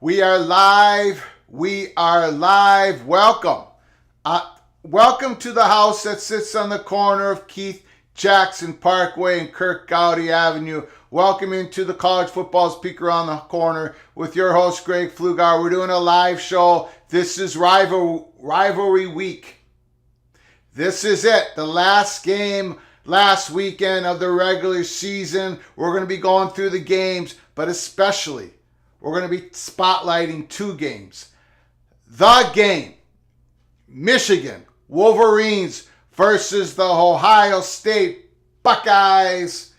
We are live. We are live. Welcome. Welcome to the house that sits on the corner of Keith Jackson Parkway and Kirk Gowdy Avenue. Welcome into the College Football's Peek Around the Corner with your host, Greg Pflugar. We're doing a live show. This is Rivalry Week. This is it. The last game last weekend of the regular season. We're going to be going through the games, but especially we're going to be spotlighting two games. The game, Michigan Wolverines versus the Ohio State Buckeyes.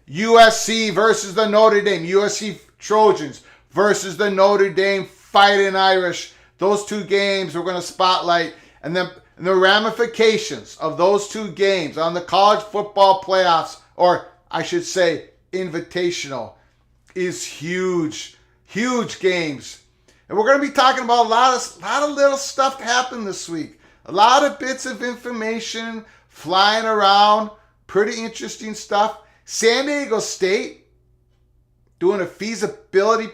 USC versus the Notre Dame. USC Trojans versus the Notre Dame Fighting Irish. Those two games we're going to spotlight. And then the ramifications of those two games on the college football playoffs, or I should say invitational, is huge. Huge games. And we're going to be talking about a lot of little stuff happened this week. A lot of bits of information flying around. Pretty interesting stuff. San Diego State doing a feasibility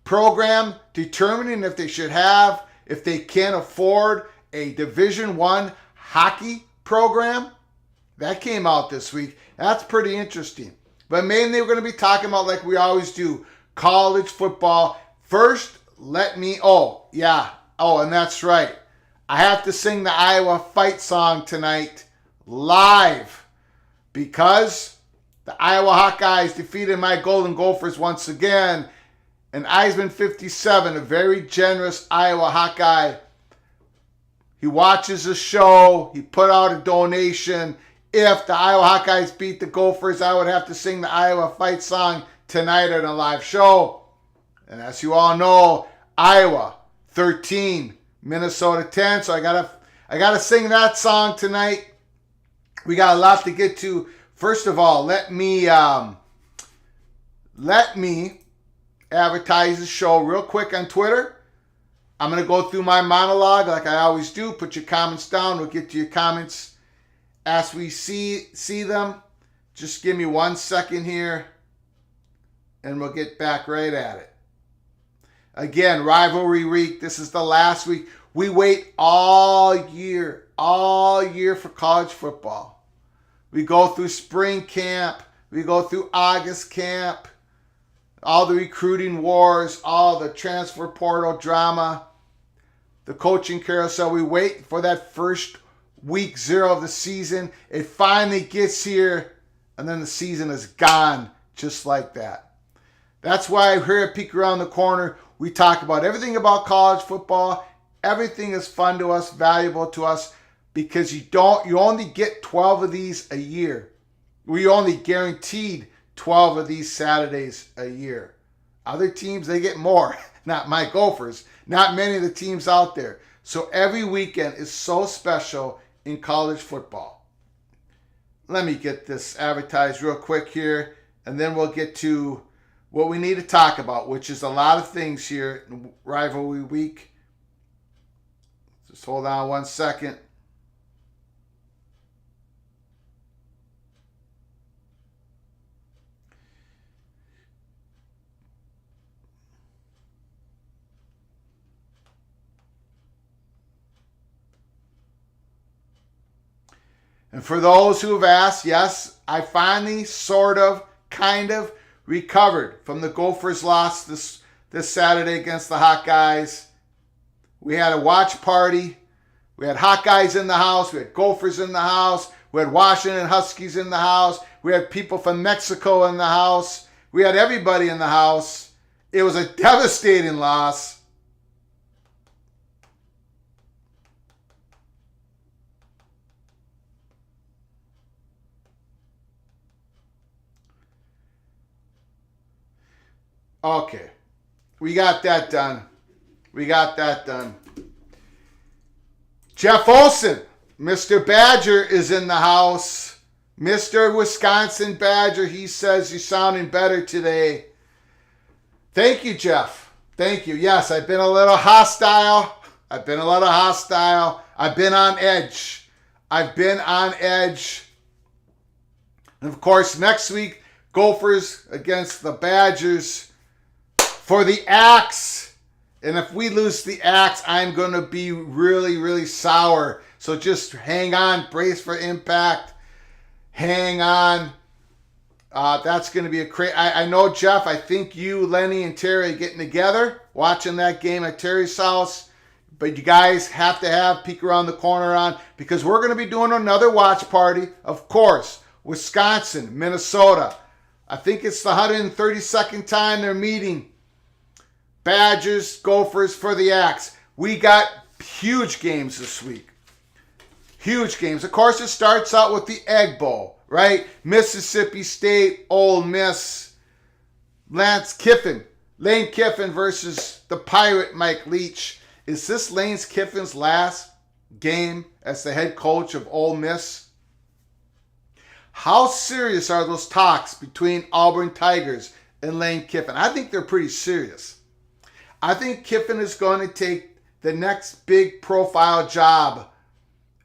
program determining if they can afford a Division I hockey program. That came out this week. That's pretty interesting. But mainly we're going to be talking about, like we always do, college football. First, and that's right. I have to sing the Iowa fight song tonight live because the Iowa Hawkeyes defeated my Golden Gophers once again. And Eisman 57, a very generous Iowa Hawkeye, he watches the show. He put out a donation. If the Iowa Hawkeyes beat the Gophers, I would have to sing the Iowa fight song tonight on a live show. And as you all know, Iowa 13, Minnesota 10. So I gotta sing that song tonight. We got a lot to get to. First of all, let me advertise the show real quick on Twitter. I'm gonna go through my monologue like I always do. Put your comments down. We'll get to your comments as we see them. Just give me 1 second here and we'll get back right at it. Again, Rivalry Week. This is the last week. We wait all year for college football. We go through spring camp. We go through August camp. All the recruiting wars, all the transfer portal drama, the coaching carousel. We wait for that first week 0 of the season. It finally gets here, and then the season is gone just like that. That's why here at Peek Around the Corner, we talk about everything about college football. Everything is fun to us, valuable to us, because you only get 12 of these a year. We only guaranteed 12 of these Saturdays a year. Other teams, they get more. Not my Gophers. Not many of the teams out there. So every weekend is so special in college football. Let me get this advertised real quick here, and then we'll get to what we need to talk about, which is a lot of things here in Rivalry Week. Just hold on 1 second. And for those who have asked, yes, I finally kind of recovered from the Gophers' loss this Saturday against the Hawkeyes. We had a watch party. We had Hawkeyes in the house. We had Gophers in the house. We had Washington Huskies in the house. We had people from Mexico in the house. We had everybody in the house. It was a devastating loss. Okay, we got that done. Jeff Olson, Mr. Badger, is in the house. Mr. Wisconsin Badger, he says you're sounding better today. Thank you, Jeff. Thank you. Yes, I've been a little hostile. I've been on edge. And of course, next week, Gophers against the Badgers. for the Axe. And if we lose the Axe, I'm going to be really, really sour. So just hang on, brace for impact. Hang on. That's going to be a crazy. I know, Jeff, I think you, Lenny, and Terry are getting together, watching that game at Terry's house. But you guys have to have Peek Around the Corner on, because we're going to be doing another watch party. Of course, Wisconsin, Minnesota. I think it's the 132nd time they're meeting. Badgers, Gophers for the Axe. We got huge games this week. Huge games. Of course, it starts out with the Egg Bowl, right? Mississippi State, Ole Miss. Lane Kiffin versus the Pirate Mike Leach. Is this Lane Kiffin's last game as the head coach of Ole Miss? How serious are those talks between Auburn Tigers and Lane Kiffin? I think they're pretty serious. I think Kiffin is going to take the next big profile job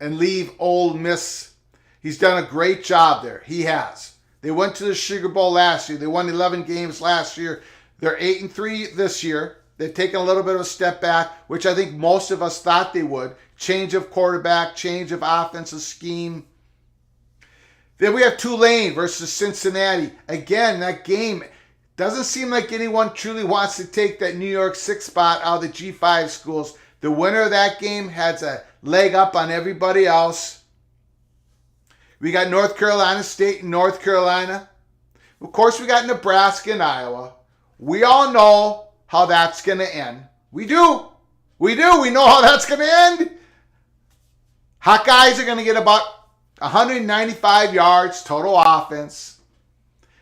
and leave Ole Miss. He's done a great job there. He has. They went to the Sugar Bowl last year. They won 11 games last year. They're 8-3 this year. They've taken a little bit of a step back, which I think most of us thought they would. Change of quarterback, change of offensive scheme. Then we have Tulane versus Cincinnati. Again, that game doesn't seem like anyone truly wants to take that New York 6 spot out of the G5 schools. The winner of that game has a leg up on everybody else. We got North Carolina State and North Carolina. Of course, we got Nebraska and Iowa. We all know how that's going to end. We do. We know how that's going to end. Hawkeyes are going to get about 195 yards total offense.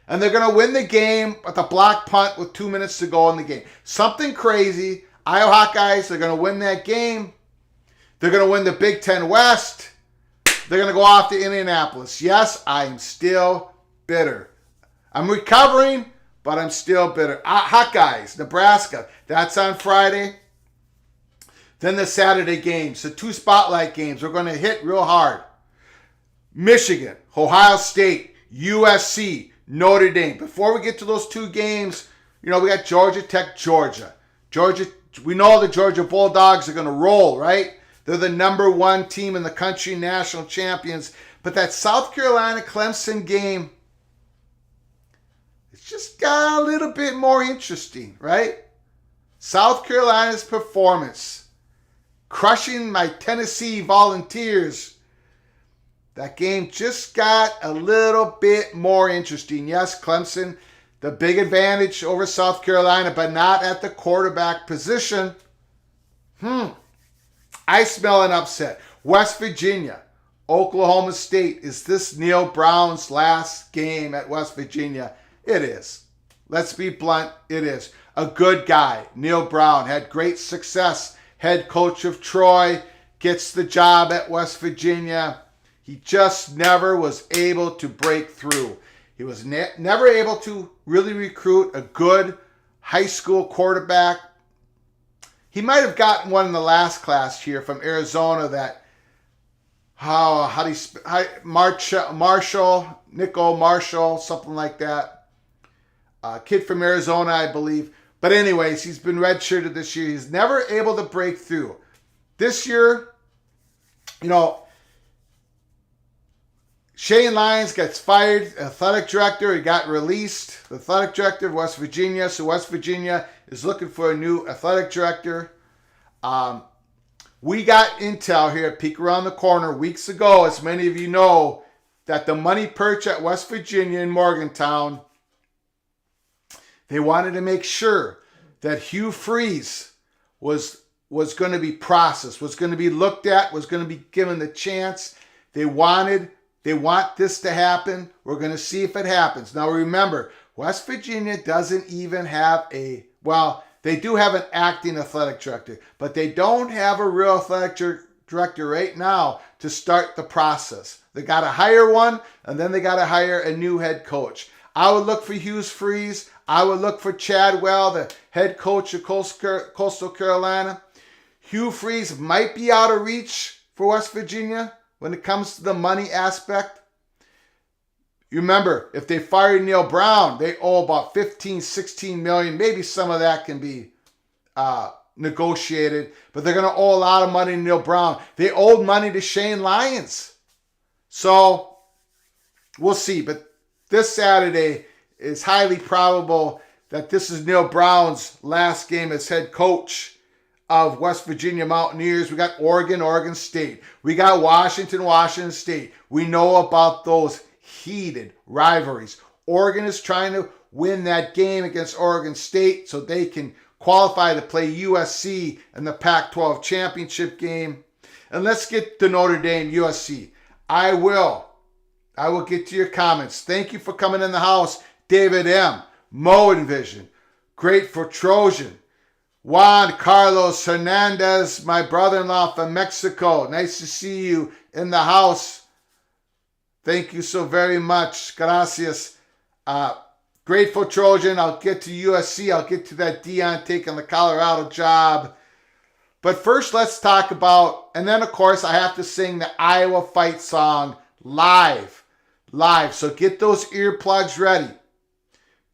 And they're going to win the game with a block punt with 2 minutes to go in the game. Something crazy. Iowa Hawkeyes are going to win that game. They're going to win the Big Ten West. They're going to go off to Indianapolis. Yes, I'm still bitter. I'm recovering, but I'm still bitter. Hawkeyes, Nebraska. That's on Friday. Then the Saturday games, the 2 spotlight games, we're going to hit real hard. Michigan, Ohio State, USC, Notre Dame. Before we get to those 2 games, we got Georgia Tech, Georgia. We know the Georgia Bulldogs are going to roll, right? They're the number 1 team in the country, national champions. But that South Carolina Clemson game, it's just got a little bit more interesting, right? South Carolina's performance, crushing my Tennessee Volunteers. That game just got a little bit more interesting. Yes, Clemson, the big advantage over South Carolina, but not at the quarterback position. I smell an upset. West Virginia, Oklahoma State. Is this Neil Brown's last game at West Virginia? It is. Let's be blunt. It is. A good guy. Neil Brown had great success. Head coach of Troy. Gets the job at West Virginia. He just never was able to break through. He was never able to really recruit a good high school quarterback. He might have gotten one in the last class here from Arizona that, Nico Marshall, something like that. Kid from Arizona, I believe. But anyways, he's been redshirted this year. He's never able to break through. This year, Shane Lyons gets fired. Athletic director, he got released. The athletic director of West Virginia. So West Virginia is looking for a new athletic director. We got intel here at Peek Around the Corner weeks ago, as many of you know, that the money perch at West Virginia in Morgantown, they wanted to make sure that Hugh Freeze was going to be processed, was going to be looked at, was going to be given the chance. They want this to happen. We're going to see if it happens. Now remember, West Virginia doesn't even have they do have an acting athletic director, but they don't have a real athletic director right now to start the process. They got to hire one, and then they got to hire a new head coach. I would look for Hugh Freeze. I would look for Chadwell, the head coach of Coastal Carolina. Hugh Freeze might be out of reach for West Virginia when it comes to the money aspect. You remember, if they fired Neil Brown, they owe about 15, 16 million. Maybe some of that can be negotiated, but they're going to owe a lot of money to Neil Brown. They owed money to Shane Lyons. So we'll see. But this Saturday is highly probable that this is Neil Brown's last game as head coach of West Virginia Mountaineers. We got Oregon State. We got Washington State. We know about those heated rivalries. Oregon is trying to win that game against Oregon State so they can qualify to play USC in the Pac-12 championship game. And let's get to Notre Dame USC. I will get to your comments. Thank you for coming in the house. David M., Mo Envision, Grateful Trojan, Juan Carlos Hernandez, my brother-in-law from Mexico. Nice to see you in the house. Thank you so very much. Gracias. Grateful Trojan, I'll get to USC. I'll get to that Dion taking the Colorado job. But first, let's talk about, and then, of course, I have to sing the Iowa fight song live. So get those earplugs ready.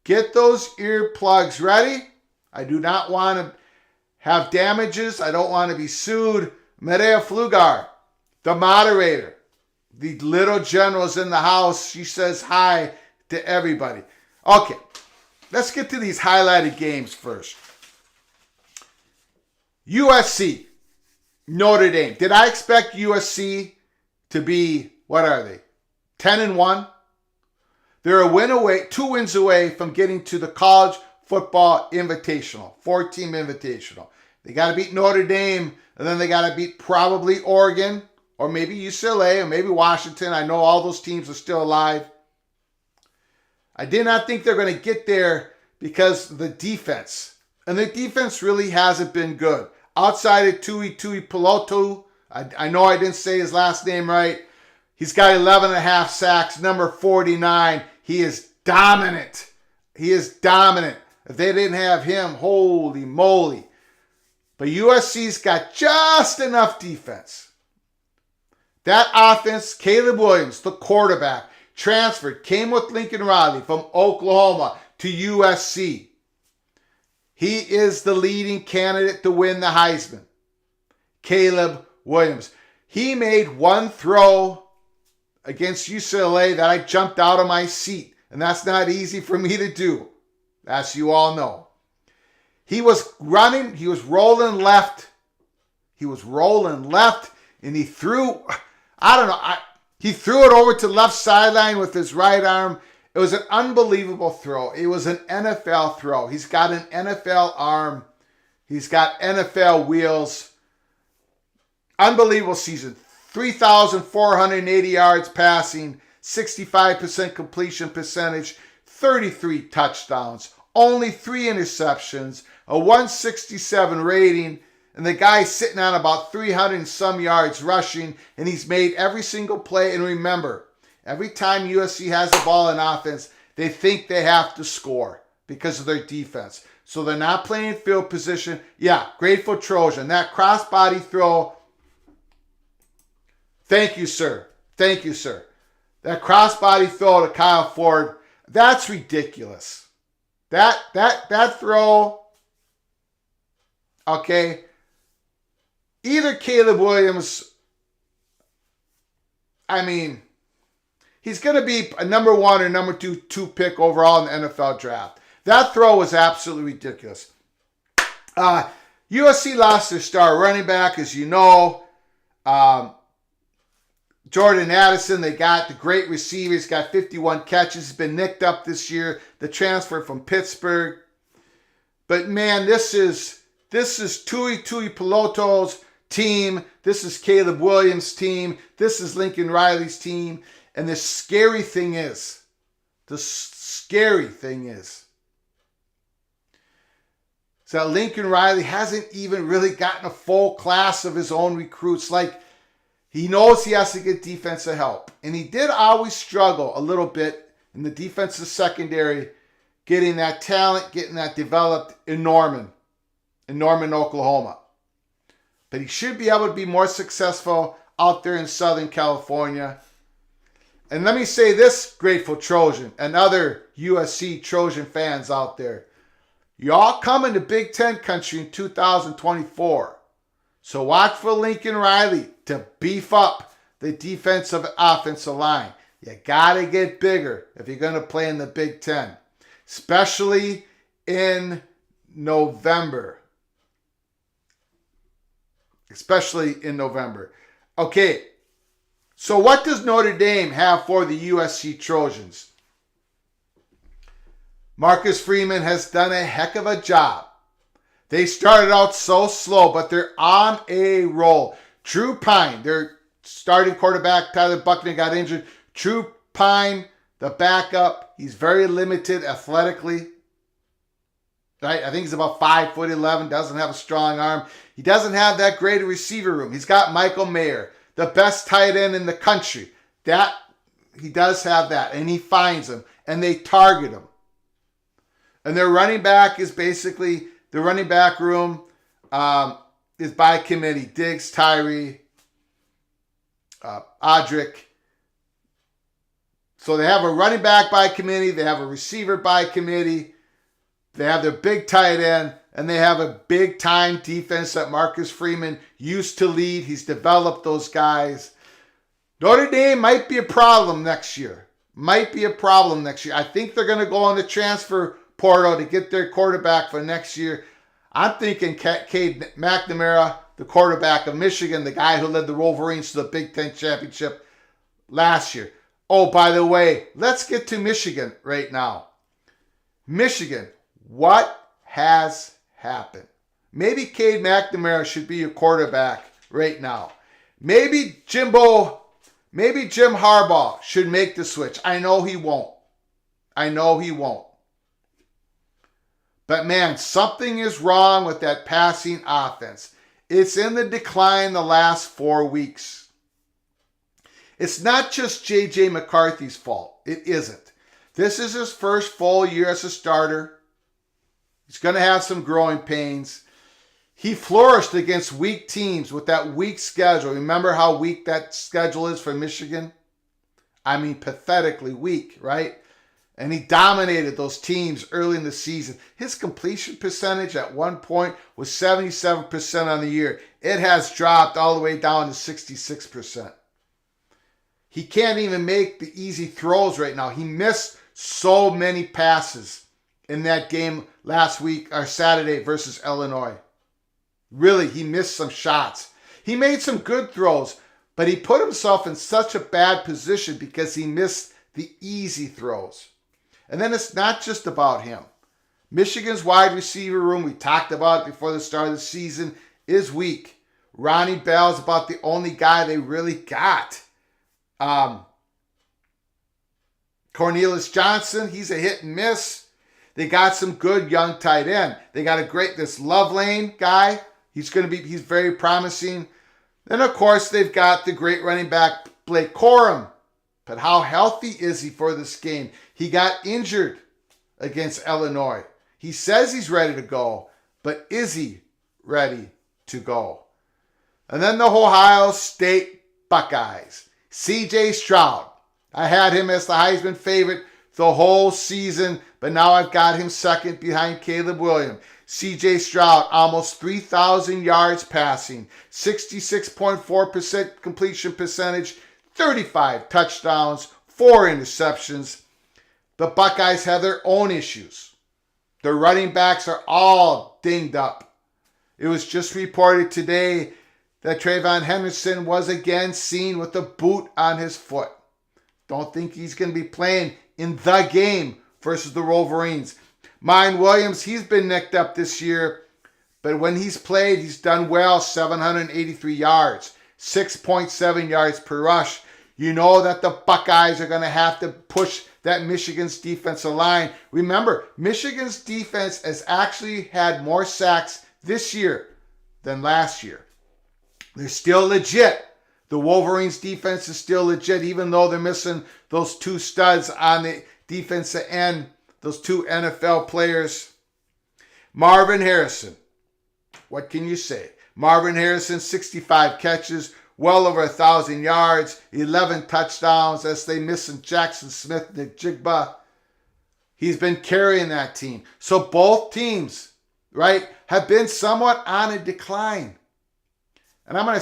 Get those earplugs ready. I do not want to have damages. I don't want to be sued. Medea Flugar, the moderator, the little general's in the house. She says hi to everybody. Okay, let's get to these highlighted games first. USC, Notre Dame. Did I expect USC to be, what are they, 10-1? They're two wins away from getting to the College Football Invitational, 4-team Invitational. They got to beat Notre Dame, and then they got to beat probably Oregon, or maybe UCLA, or maybe Washington. I know all those teams are still alive. I did not think they're going to get there because of the defense. And the defense really hasn't been good. Outside of Tui Piloto, I know I didn't say his last name right. He's got 11.5 sacks, number 49. He is dominant. If they didn't have him, holy moly. But USC's got just enough defense. That offense, Caleb Williams, the quarterback, transferred, came with Lincoln Riley from Oklahoma to USC. He is the leading candidate to win the Heisman. Caleb Williams. He made one throw against UCLA that I jumped out of my seat. And that's not easy for me to do, as you all know. He was running, he was rolling left. And he threw, he threw it over to left sideline with his right arm. It was an unbelievable throw. It was an NFL throw. He's got an NFL arm. He's got NFL wheels. Unbelievable season. 3,480 yards passing, 65% completion percentage, 33 touchdowns, only 3 interceptions, a 167 rating, and the guy's sitting on about 300 and some yards rushing, and he's made every single play. And remember, every time USC has the ball in offense, they think they have to score because of their defense. So they're not playing field position. Yeah, Grateful Trojan. That crossbody throw. Thank you, sir. That crossbody throw to Kyle Ford, that's ridiculous. That throw, okay. Either Caleb Williams, he's going to be a number 1 or number 2 pick overall in the NFL draft. That throw was absolutely ridiculous. USC lost their star running back, as you know. Jordan Addison, they got the great receiver. He's got 51 catches. He's been nicked up this year. The transfer from Pittsburgh. But man, this is Tui Piloto's team. This is Caleb Williams' team. This is Lincoln Riley's team. And the scary thing is that Lincoln Riley hasn't even really gotten a full class of his own recruits. Like, he knows he has to get defensive help. And he did always struggle a little bit in the defensive secondary, getting that talent, getting that developed in Norman, Oklahoma. But he should be able to be more successful out there in Southern California. And let me say this, Grateful Trojan and other USC Trojan fans out there. Y'all coming to Big Ten country in 2024. So watch for Lincoln Riley to beef up the defensive offensive line. You got to get bigger if you're going to play in the Big Ten, especially in November. Okay, so what does Notre Dame have for the USC Trojans? Marcus Freeman has done a heck of a job. They started out so slow, but they're on a roll. Drew Pine, their starting quarterback, Tyler Buckner, got injured. Drew Pine, the backup, he's very limited athletically. Right? I think he's about 5'11", doesn't have a strong arm. He doesn't have that great a receiver room. He's got Michael Mayer, the best tight end in the country. That he does have that, and he finds them, and they target him. And their running back is basically, the running back room is by committee. Diggs, Tyree, Audric. So they have a running back by committee. They have a receiver by committee. They have their big tight end. And they have a big-time defense that Marcus Freeman used to lead. He's developed those guys. Notre Dame might be a problem next year. I think they're going to go on the transfer portal to get their quarterback for next year. I'm thinking Cade McNamara, the quarterback of Michigan, the guy who led the Wolverines to the Big Ten championship last year. Oh, by the way, let's get to Michigan right now. Michigan, what has happened? Maybe Cade McNamara should be your quarterback right now. Maybe Jim Harbaugh should make the switch. I know he won't. But man, something is wrong with that passing offense. It's in the decline the last 4 weeks. It's not just J.J. McCarthy's fault. It isn't. This is his first full year as a starter. He's going to have some growing pains. He flourished against weak teams with that weak schedule. Remember how weak that schedule is for Michigan? I mean, pathetically weak, right? And he dominated those teams early in the season. His completion percentage at one point was 77% on the year. It has dropped all the way down to 66%. He can't even make the easy throws right now. He missed so many passes in that game last week or Saturday versus Illinois. Really, he missed some shots. He made some good throws, but he put himself in such a bad position because he missed the easy throws. And then it's not just about him. Michigan's wide receiver room, we talked about it before the start of the season, is weak. Ronnie Bell's about the only guy they really got. Cornelius Johnson, he's a hit and miss. They got some good young tight end. They got this Love Lane guy. He's very promising. Then, of course, they've got the great running back, Blake Corum. But how healthy is he for this game? He got injured against Illinois. He says he's ready to go, but is he ready to go? And then the Ohio State Buckeyes. C.J. Stroud. I had him as the Heisman favorite the whole season, but now I've got him second behind Caleb Williams. C.J. Stroud, almost 3,000 yards passing, 66.4% completion percentage, 35 touchdowns, 4 interceptions. The Buckeyes have their own issues. Their running backs are all dinged up. It was just reported today that Trayvon Henderson was again seen with a boot on his foot. Don't think he's going to be playing in the game versus the Wolverines. Mine Williams, he's been nicked up this year, but when he's played, he's done well, 783 yards, 6.7 yards per rush. You know that the Buckeyes are going to have to push that Michigan's defensive line. Remember, Michigan's defense has actually had more sacks this year than last year. They're still legit. The Wolverines' defense is still legit, even though they're missing those 2 studs on the defensive end, those 2 NFL players. Marvin Harrison. What can you say? Marvin Harrison, 65 catches, well over 1,000 yards, 11 touchdowns. As they missing Jackson Smith, Nick Jigba. He's been carrying that team. So both teams, right, have been somewhat on a decline. And I'm going to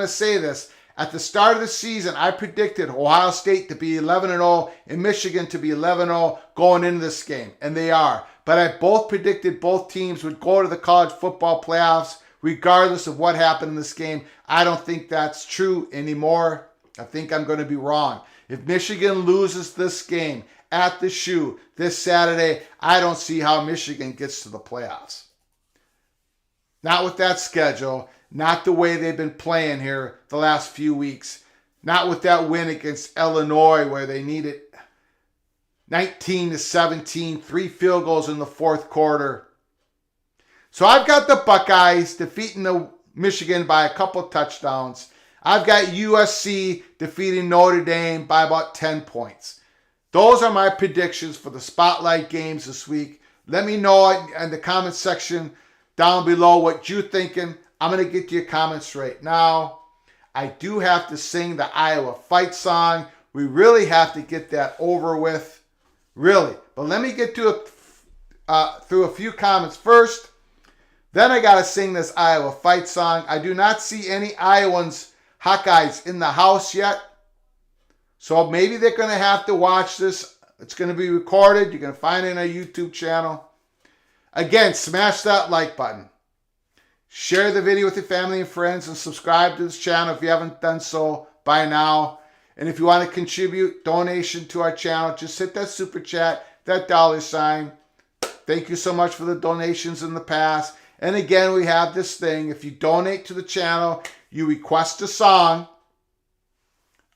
say this. At the start of the season, I predicted Ohio State to be 11-0 and Michigan to be 11-0 going into this game. And they are. But I both predicted both teams would go to the college football playoffs regardless of what happened in this game. I don't think that's true anymore. I think I'm going to be wrong. If Michigan loses this game at the Shoe this Saturday, I don't see how Michigan gets to the playoffs. Not with that schedule. Not the way they've been playing here the last few weeks. Not with that win against Illinois where they needed 19-17, 3 field goals in the fourth quarter. So I've got the Buckeyes defeating the Michigan by a couple touchdowns. I've got USC defeating Notre Dame by about 10 points. Those are my predictions for the spotlight games this week. Let me know in the comment section down below what you're thinking. I'm going to get to your comments right now. I do have to sing the Iowa fight song. We really have to get that over with. Really. But let me get to through a few comments first. Then I got to sing this Iowa fight song. I do not see any Iowans, Hawkeyes in the house yet. So maybe they're going to have to watch this. It's going to be recorded. You're going to find it on our YouTube channel. Again, smash that like button. Share the video with your family and friends and subscribe to this channel if you haven't done so by now. And if you want to contribute donation to our channel, just hit that super chat, that $sign. Thank you so much for the donations in the past. And again, we have this thing. If you donate to the channel, you request a song.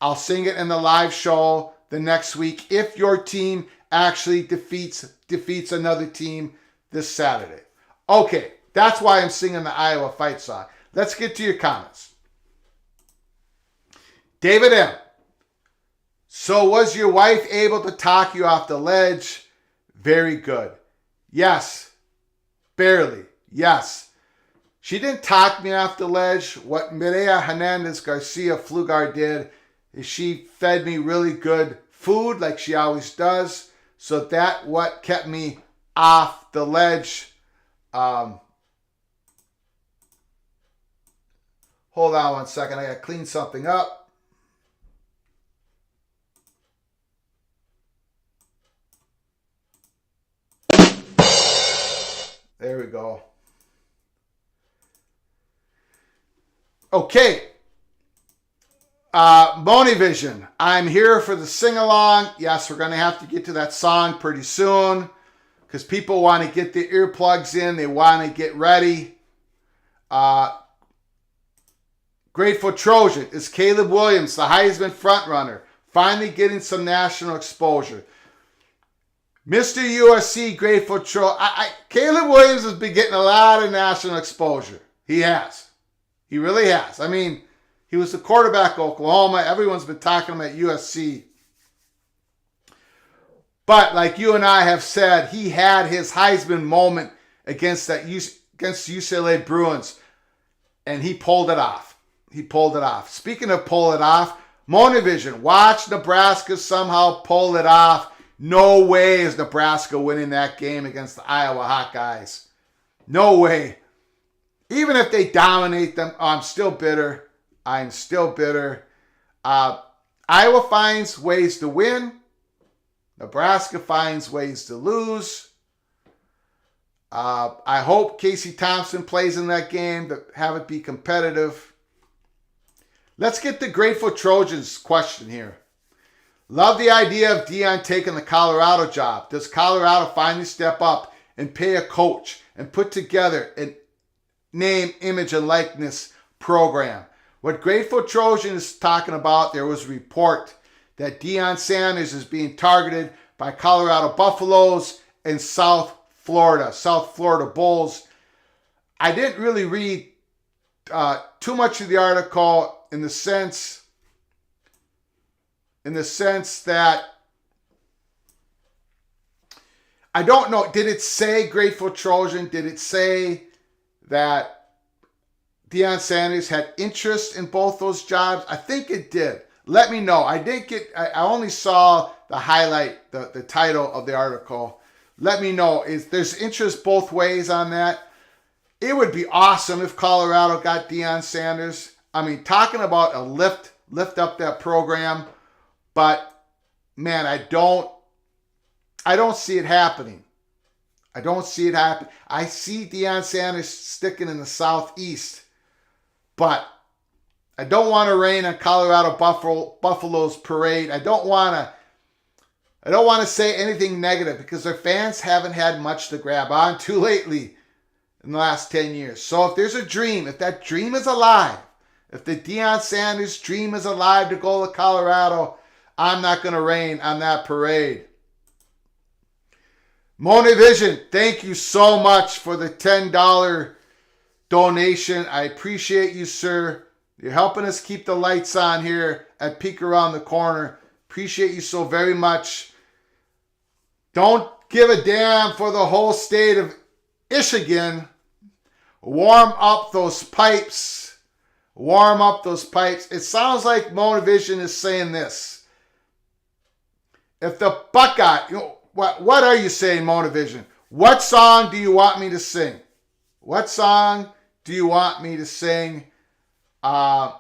I'll sing it in the live show the next week if your team actually defeats another team this Saturday. Okay. That's why I'm singing the Iowa fight song. Let's get to your comments. David M. So was your wife able to talk you off the ledge? Very good. Yes. Barely. Yes. She didn't talk me off the ledge. What Mireya Hernandez Garcia Flugar did is she fed me really good food like she always does. So that what kept me off the ledge. Hold on one second. I got to clean something up. There we go. Okay. Monivision. I'm here for the sing-along. Yes, we're going to have to get to that song pretty soon because people want to get the earplugs in. They want to get ready. Grateful Trojan is Caleb Williams, the Heisman frontrunner, finally getting some national exposure. Mr. USC Grateful Trojan. Caleb Williams has been getting a lot of national exposure. He has. He really has. I mean, he was the quarterback of Oklahoma. Everyone's been talking about USC. But like you and I have said, he had his Heisman moment against UCLA Bruins, and he pulled it off. He pulled it off. Speaking of pull it off, Monivision, watch Nebraska somehow pull it off. No way is Nebraska winning that game against the Iowa Hawkeyes. No way. Even if they dominate them, I'm still bitter. I'm still bitter. Iowa finds ways to win. Nebraska finds ways to lose. I hope Casey Thompson plays in that game to have it be competitive. Let's get the Grateful Trojans question here. Love the idea of Deion taking the Colorado job. Does Colorado finally step up and pay a coach and put together a name, image, and likeness program? What Grateful Trojan is talking about, there was a report that Deion Sanders is being targeted by Colorado Buffaloes and South Florida Bulls. I didn't really read too much of the article in the sense that I don't know. Did it say Grateful Trojan? Did it say that Deion Sanders had interest in both those jobs? I think it did. Let me know. I only saw the highlight, the title of the article. Let me know. There's interest both ways on that. It would be awesome if Colorado got Deion Sanders. I mean, talking about a lift up that program. But, man, I don't see it happening. I don't see it happen. I see Deion Sanders sticking in the Southeast. But I don't want to rain on Colorado Buffalo's parade. I don't want to say anything negative because their fans haven't had much to grab onto lately in the last 10 years. So if there's a dream, if that dream is alive, if the Deion Sanders dream is alive to go to Colorado, I'm not going to rain on that parade. Monavision, thank you so much for the $10 donation. I appreciate you, sir. You're helping us keep the lights on here at Peek Around the Corner. Appreciate you so very much. Don't give a damn for the whole state of Michigan. Warm up those pipes. Warm up those pipes. It sounds like Monavision is saying this. If the Buckeye, what are you saying, Monavision? What song do you want me to sing? What song do you want me to sing? I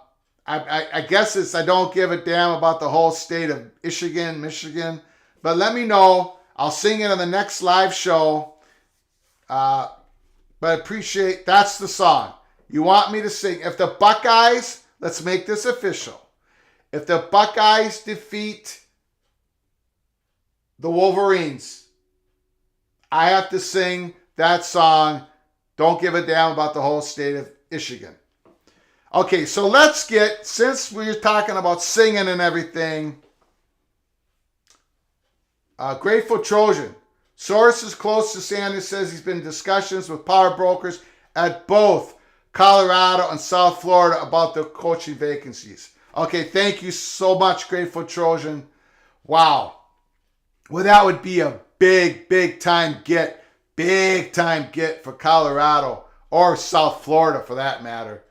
guess it's I don't give a damn about the whole state of Michigan. But let me know. I'll sing it on the next live show. But I appreciate, that's the song. You want me to sing. If the Buckeyes, let's make this official. If the Buckeyes defeat the Wolverines, I have to sing that song. Don't give a damn about the whole state of Michigan. Okay, so let's get, since we're talking about singing and everything, Grateful Trojan. Sources close to Sanders says he's been in discussions with power brokers at both Colorado and South Florida about the coaching vacancies. Okay, thank you so much, Grateful Trojan. Wow. Well, that would be a big time get for Colorado or South Florida for that matter.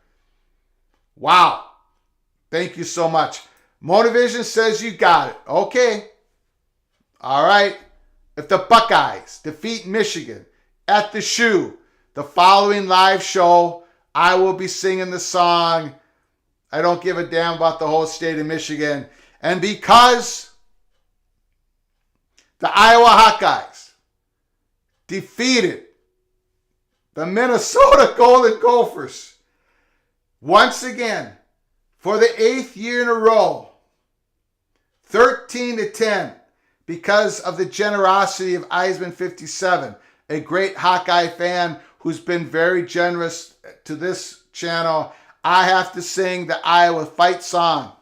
Wow. Thank you so much. Monavision says you got it. Okay. All right. If the Buckeyes defeat Michigan at the Shoe, the following live show, I will be singing the song, I don't give a damn about the whole state of Michigan. And because the Iowa Hawkeyes defeated the Minnesota Golden Gophers once again for the 8th year in a row, 13-10, because of the generosity of Eisman 57, a great Hawkeye fan who's been very generous to this channel. I have to sing the Iowa fight song.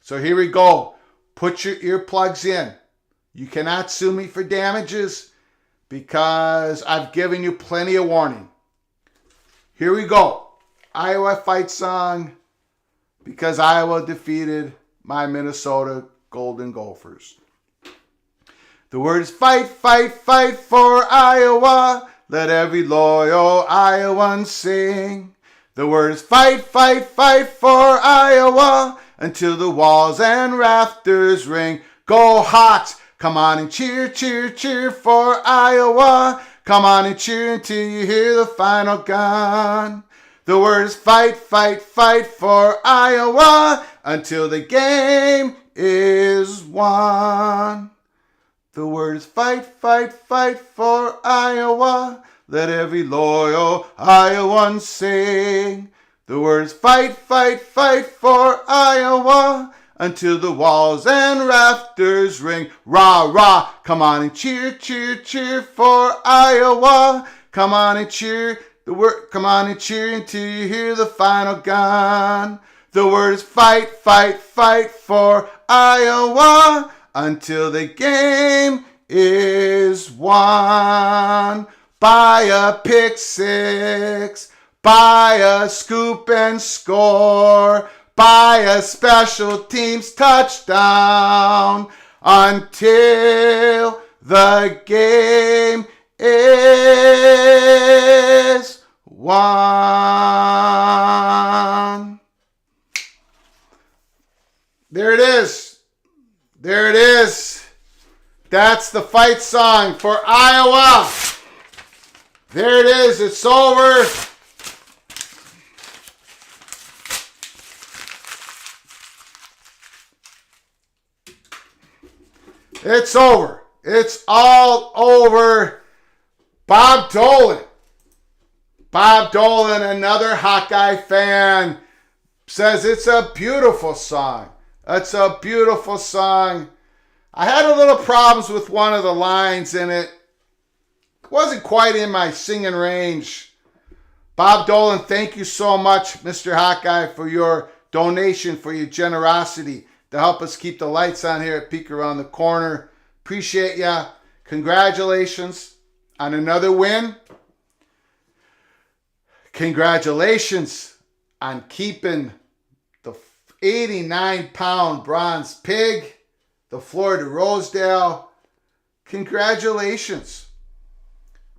So here we go. Put your earplugs in. You cannot sue me for damages because I've given you plenty of warning. Here we go. Iowa fight song because Iowa defeated my Minnesota Golden Gophers. The word is fight, fight, fight for Iowa. Let every loyal Iowan sing. The word is fight, fight, fight for Iowa until the walls and rafters ring. Go Hawks! Come on and cheer, cheer, cheer for Iowa. Come on and cheer until you hear the final gun. The word is fight, fight, fight for Iowa until the game is won. The word is fight, fight, fight for Iowa. Let every loyal Iowan sing. The word is fight, fight, fight for Iowa until the walls and rafters ring. Rah, rah, come on and cheer, cheer, cheer for Iowa. Come on and cheer. Come on and cheer until you hear the final gun. The word is fight, fight, fight for Iowa until the game is won. By a pick six, by a scoop and score, by a special teams touchdown, until the game is won. There it is. That's the fight song for Iowa. There it is. It's over. It's over. It's all over. Bob Dolan. Bob Dolan, another Hawkeye fan, says it's a beautiful song. It's a beautiful song. I had a little problems with one of the lines in it. It wasn't quite in my singing range. Bob Dolan, thank you so much, Mr. Hawkeye, for your donation, for your generosity to help us keep the lights on here at Peek Around the Corner. Appreciate ya. Congratulations on another win. Congratulations on keeping the 89-pound bronze pig, the Florida Rosedale. Congratulations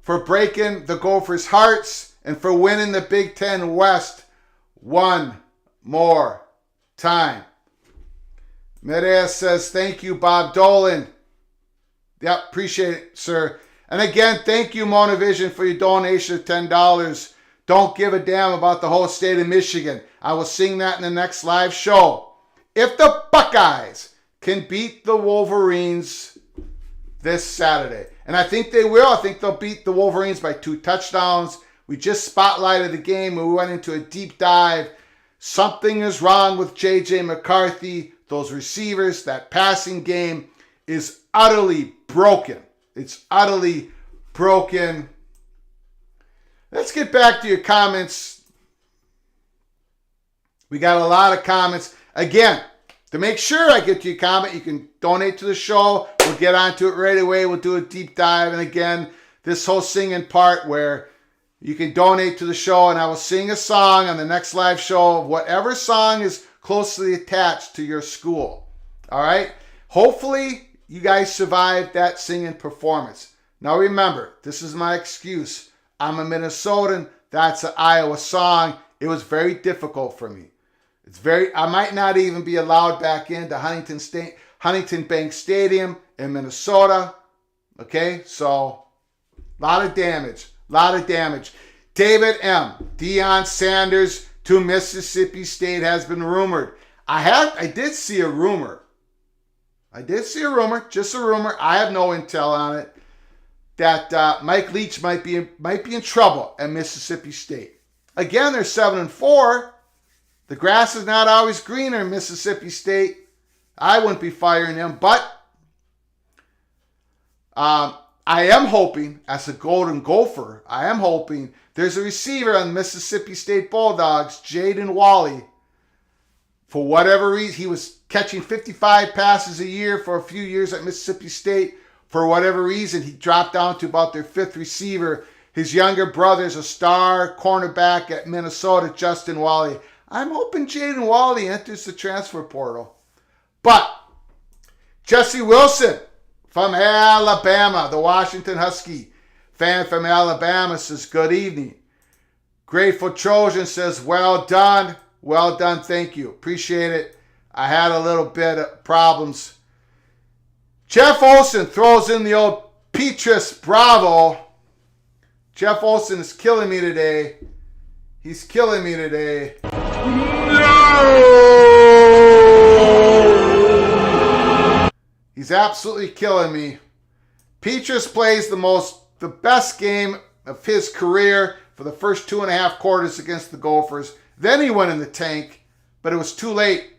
for breaking the Gophers' hearts and for winning the Big Ten West one more time. Medea says, thank you, Bob Dolan. Yep, appreciate it, sir. And again, thank you, Monovision, for your donation of $10. Don't give a damn about the whole state of Michigan. I will sing that in the next live show. If the Buckeyes can beat the Wolverines this Saturday, and I think they will. I think they'll beat the Wolverines by 2 touchdowns. We just spotlighted the game and we went into a deep dive. Something is wrong with J.J. McCarthy. Those receivers, that passing game is utterly broken. It's utterly broken. Let's get back to your comments. We got a lot of comments. Again, to make sure I get to your comment, you can donate to the show. We'll get onto it right away. We'll do a deep dive. And again, this whole singing part where you can donate to the show and I will sing a song on the next live show of whatever song is closely attached to your school. All right? Hopefully, you guys survived that singing performance. Now remember, this is my excuse. I'm a Minnesotan. That's an Iowa song. It was very difficult for me. I might not even be allowed back into Huntington Bank Stadium in Minnesota. Okay, so a lot of damage. David M. Deion Sanders to Mississippi State has been rumored. I did see a rumor. Just a rumor. I have no intel on it. That Mike Leach might be in trouble at Mississippi State. Again, they're 7-4. The grass is not always greener in Mississippi State. I wouldn't be firing him, but I am hoping, as a Golden Gopher, there's a receiver on the Mississippi State Bulldogs, Jaden Walley. For whatever reason, he was catching 55 passes a year for a few years at Mississippi State. For whatever reason, he dropped down to about their 5th receiver. His younger brother's a star cornerback at Minnesota, Justin Walley. I'm hoping Jaden Walley enters the transfer portal. But Jesse Wilson from Alabama, the Washington Husky fan from Alabama, says, good evening. Grateful Trojan says, well done. Well done, thank you. Appreciate it. I had a little bit of problems. Jeff Olson throws in the old Petrus Bravo. Jeff Olson is killing me today. He's killing me today. No! He's absolutely killing me. Petrus plays the best game of his career for the first 2.5 quarters against the Gophers. Then he went in the tank, but it was too late.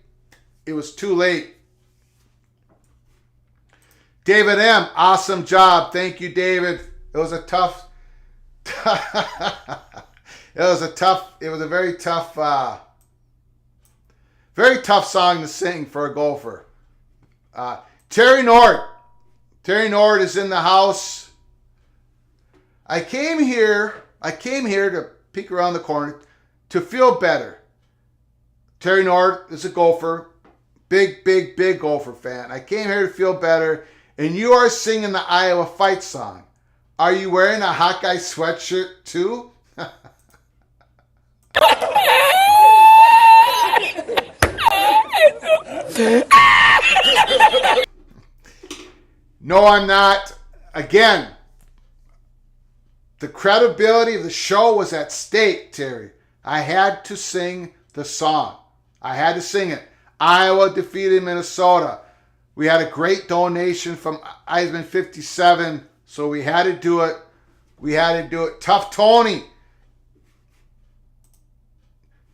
David M., awesome job. Thank you, David. It was a very tough song to sing for a Gopher. Terry Nord is in the house. I came here to peek around the corner to feel better. Terry Nord is a Gopher. Big Gopher fan. I came here to feel better. And you are singing the Iowa fight song. Are you wearing a Hawkeye sweatshirt too? No, I'm not. Again, the credibility of the show was at stake, Terry. I had to sing the song. I had to sing it. Iowa defeated Minnesota. We had a great donation from Eisman 57, so we had to do it. We had to do it. Tough Tony.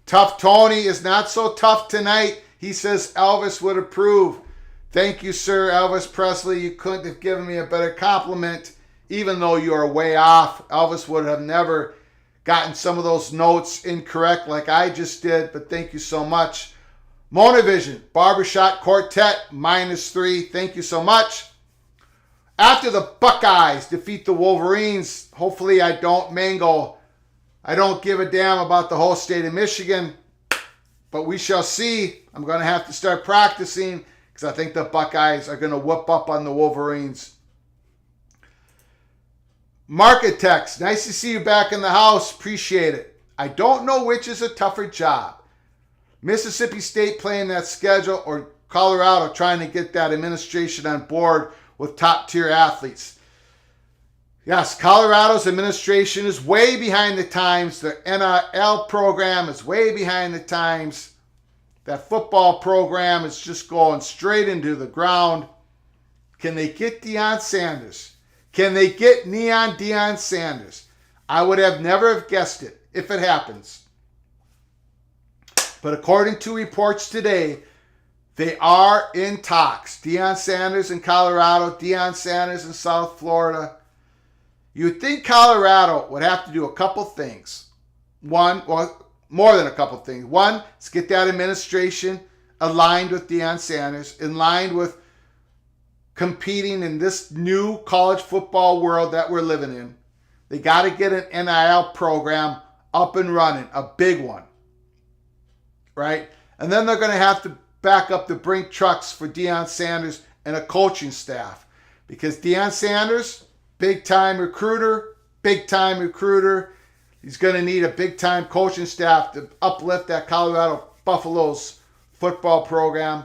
Tough Tony is not so tough tonight. He says Elvis would approve. Thank you, sir, Elvis Presley. You couldn't have given me a better compliment, even though you are way off. Elvis would have never gotten some of those notes incorrect like I just did, but thank you so much. Monavision, Barbershop Quartet, -3. Thank you so much. After the Buckeyes defeat the Wolverines, hopefully I don't give a damn about the whole state of Michigan, but we shall see. I'm going to have to start practicing because I think the Buckeyes are going to whoop up on the Wolverines. Market Text, nice to see you back in the house. Appreciate it. I don't know which is a tougher job. Mississippi State playing that schedule or Colorado trying to get that administration on board with top-tier athletes. Yes, Colorado's administration is way behind the times. The NIL program is way behind the times. That football program is just going straight into the ground. Can they get Deion Sanders? Can they get Neon Deion Sanders? I would have never have guessed it if it happens. But according to reports today, they are in talks. Deion Sanders in Colorado, Deion Sanders in South Florida. You'd think Colorado would have to do a couple things. One, well, more than a couple things. One, is get that administration aligned with Deion Sanders, in line with competing in this new college football world that we're living in. They got to get an NIL program up and running, a big one, right? And then they're going to have to back up the Brink trucks for Deion Sanders and a coaching staff, because Deion Sanders, big-time recruiter. He's going to need a big-time coaching staff to uplift that Colorado Buffaloes football program.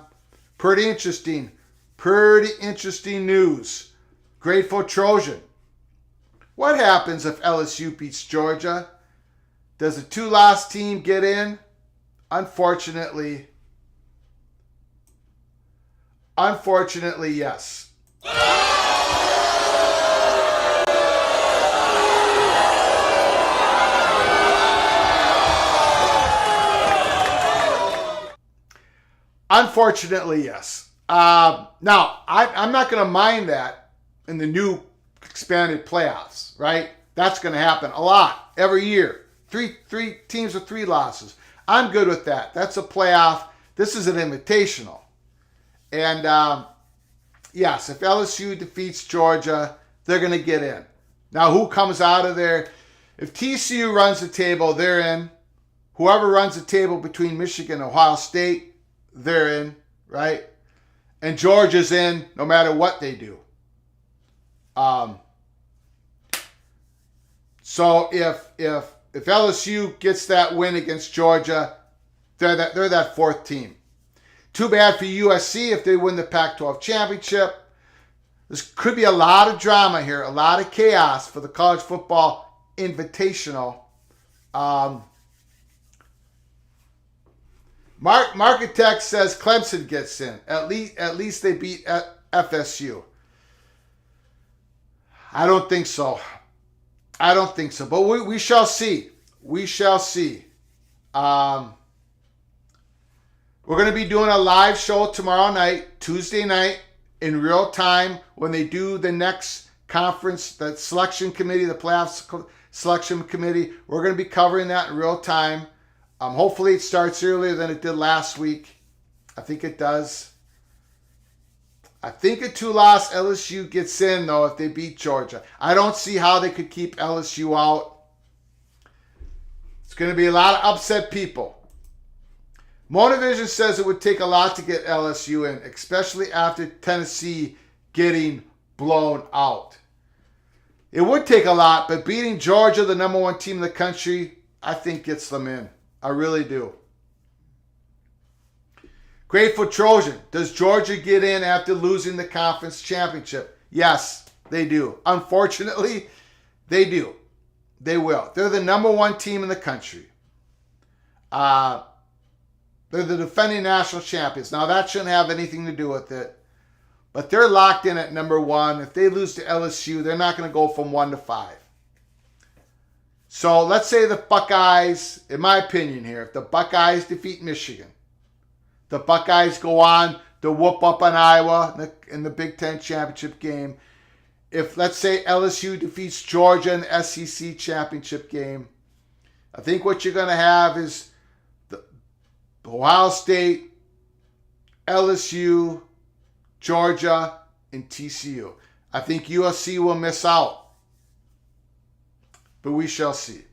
Pretty interesting news. Grateful Trojan. What happens if LSU beats Georgia? Does the 2-loss team get in? Unfortunately, yes. Unfortunately, yes. Now, I'm not going to mind that in the new expanded playoffs, right? That's going to happen a lot every year. Three teams with 3 losses. I'm good with that. That's a playoff. This is an invitational. And yes, if LSU defeats Georgia, they're going to get in. Now, who comes out of there? If TCU runs the table, they're in. Whoever runs the table between Michigan and Ohio State, they're in, right? And Georgia's in no matter what they do. So if LSU gets that win against Georgia, they're that 4th team. Too bad for USC if they win the Pac-12 championship. This could be a lot of drama here, a lot of chaos for the college football invitational. Marketech says Clemson gets in. At least they beat FSU. I don't think so. But we shall see. We're going to be doing a live show tomorrow night, Tuesday night, in real time when they do the next conference, the selection committee, the playoffs selection committee. We're going to be covering that in real time. Hopefully it starts earlier than it did last week. I think it does. I think a 2-loss LSU gets in, though, if they beat Georgia. I don't see how they could keep LSU out. It's going to be a lot of upset people. Monavision says it would take a lot to get LSU in, especially after Tennessee getting blown out. It would take a lot, but beating Georgia, the number 1 team in the country, I think gets them in. I really do. Grateful Trojan. Does Georgia get in after losing the conference championship? Yes, they do. Unfortunately, they do. They will. They're the number one team in the country. They're the defending national champions. Now, that shouldn't have anything to do with it. But they're locked in at number one. If they lose to LSU, they're not going to go from 1 to 5. So let's say the Buckeyes, in my opinion here, if the Buckeyes defeat Michigan, the Buckeyes go on to whoop up on Iowa in the Big Ten championship game. If, let's say, LSU defeats Georgia in the SEC championship game, I think what you're going to have is the Ohio State, LSU, Georgia, and TCU. I think USC will miss out. But we shall see.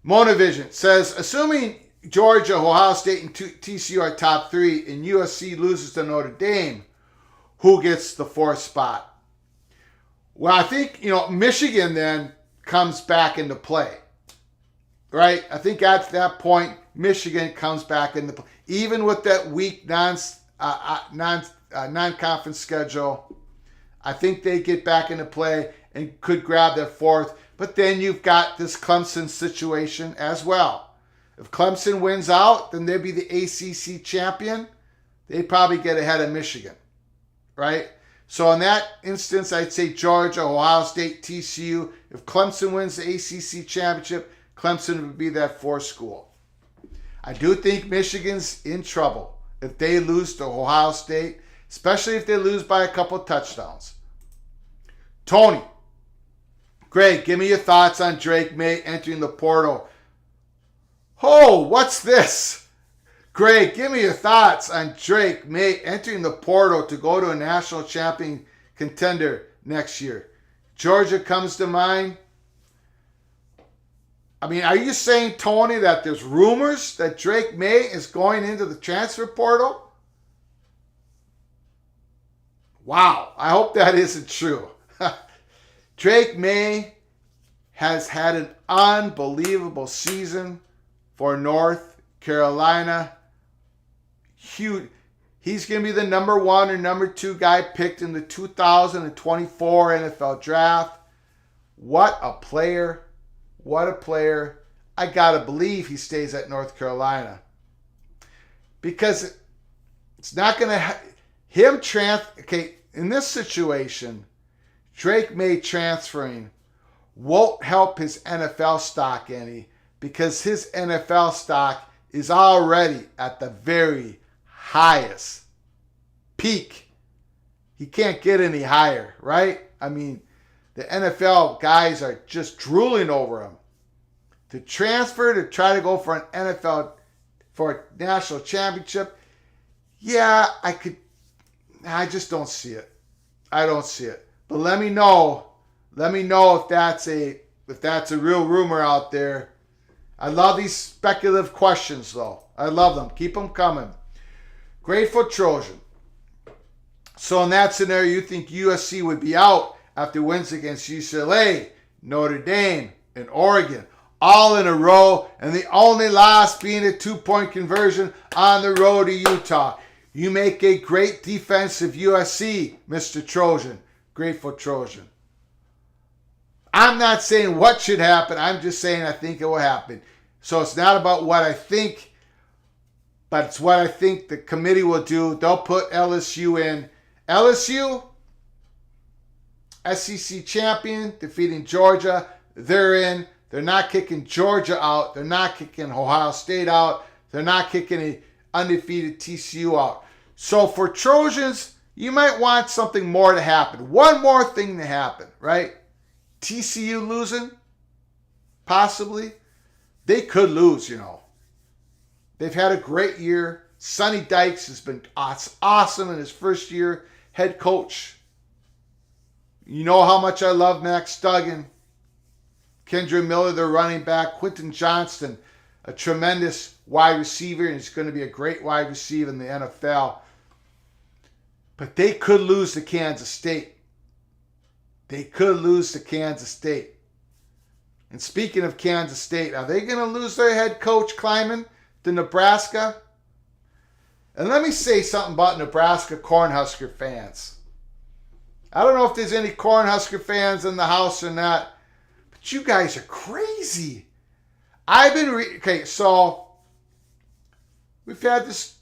Monovision says, assuming Georgia, Ohio State, and TCU are top 3 and USC loses to Notre Dame, who gets the 4th spot? Well, I think, Michigan then comes back into play. Right? I think at that point, Michigan comes back into play. Even with that weak non-conference schedule, I think they get back into play and could grab that 4th. But then you've got this Clemson situation as well. If Clemson wins out, then they'd be the ACC champion. They probably get ahead of Michigan, right? So in that instance, I'd say Georgia, Ohio State, TCU. If Clemson wins the ACC championship, Clemson would be that 4th school. I do think Michigan's in trouble if they lose to Ohio State, especially if they lose by a couple of touchdowns. Tony, Greg, give me your thoughts on Drake May entering the portal. Oh, what's this? Greg, give me your thoughts on Drake May entering the portal to go to a national champion contender next year. Georgia comes to mind. I mean, are you saying, Tony, that there's rumors that Drake May is going into the transfer portal? Wow, I hope that isn't true. Drake May has had an unbelievable season for North Carolina. Huge. He's going to be the number 1 or number 2 guy picked in the 2024 NFL draft. What a player. What a player. I got to believe he stays at North Carolina. Because it's not going to... in this situation, Drake May transferring won't help his NFL stock any, because his NFL stock is already at the very highest peak. He can't get any higher, right? I mean, the NFL guys are just drooling over him. To transfer, to try to go for an NFL, for a national championship, yeah, I just don't see it. I don't see it. But let me know if that's a real rumor out there. I love these speculative questions, though. I love them. Keep them coming. Grateful Trojan. So in that scenario, you think USC would be out after wins against UCLA, Notre Dame, and Oregon, all in a row, and the only loss being a 2-point conversion on the road to Utah. You make a great defensive USC, Mr. Trojan. Grateful Trojan. I'm not saying what should happen. I'm just saying I think it will happen. So it's not about what I think, but it's what I think the committee will do. They'll put LSU in. LSU, SEC champion, defeating Georgia. They're in. They're not kicking Georgia out. They're not kicking Ohio State out. They're not kicking a undefeated TCU out. So for Trojans, you might want something more to happen. One more thing to happen, right? TCU losing, possibly. They could lose, They've had a great year. Sonny Dykes has been awesome in his first year head coach. You know how much I love Max Duggan. Kendra Miller, their running back. Quentin Johnston, a tremendous wide receiver, and he's going to be a great wide receiver in the NFL. But they could lose to Kansas State. They could lose to Kansas State. And speaking of Kansas State, are they going to lose their head coach, Kleiman, to Nebraska? And let me say something about Nebraska Cornhusker fans. I don't know if there's any Cornhusker fans in the house or not, but you guys are crazy. I've been okay, so we've had this.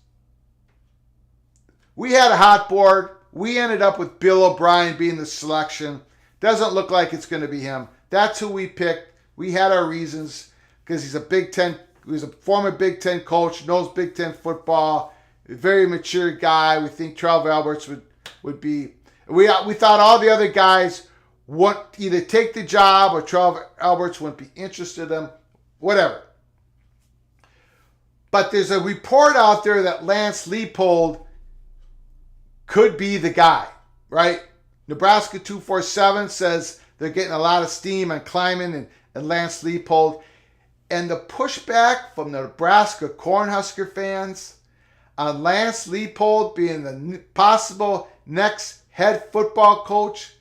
We had a hot board. We ended up with Bill O'Brien being the selection. Doesn't look like it's going to be him. That's who we picked. We had our reasons because he's a Big Ten. He was a former Big Ten coach, knows Big Ten football, a very mature guy. We think Trevor Alberts would be. We thought all the other guys would either take the job or Trevor Alberts wouldn't be interested in him. Whatever. But there's a report out there that Lance Leipold could be the guy, right? Nebraska 247 says they're getting a lot of steam on Kleiman and Lance Leipold. And the pushback from the Nebraska Cornhusker fans on Lance Leipold being the possible next head football coach,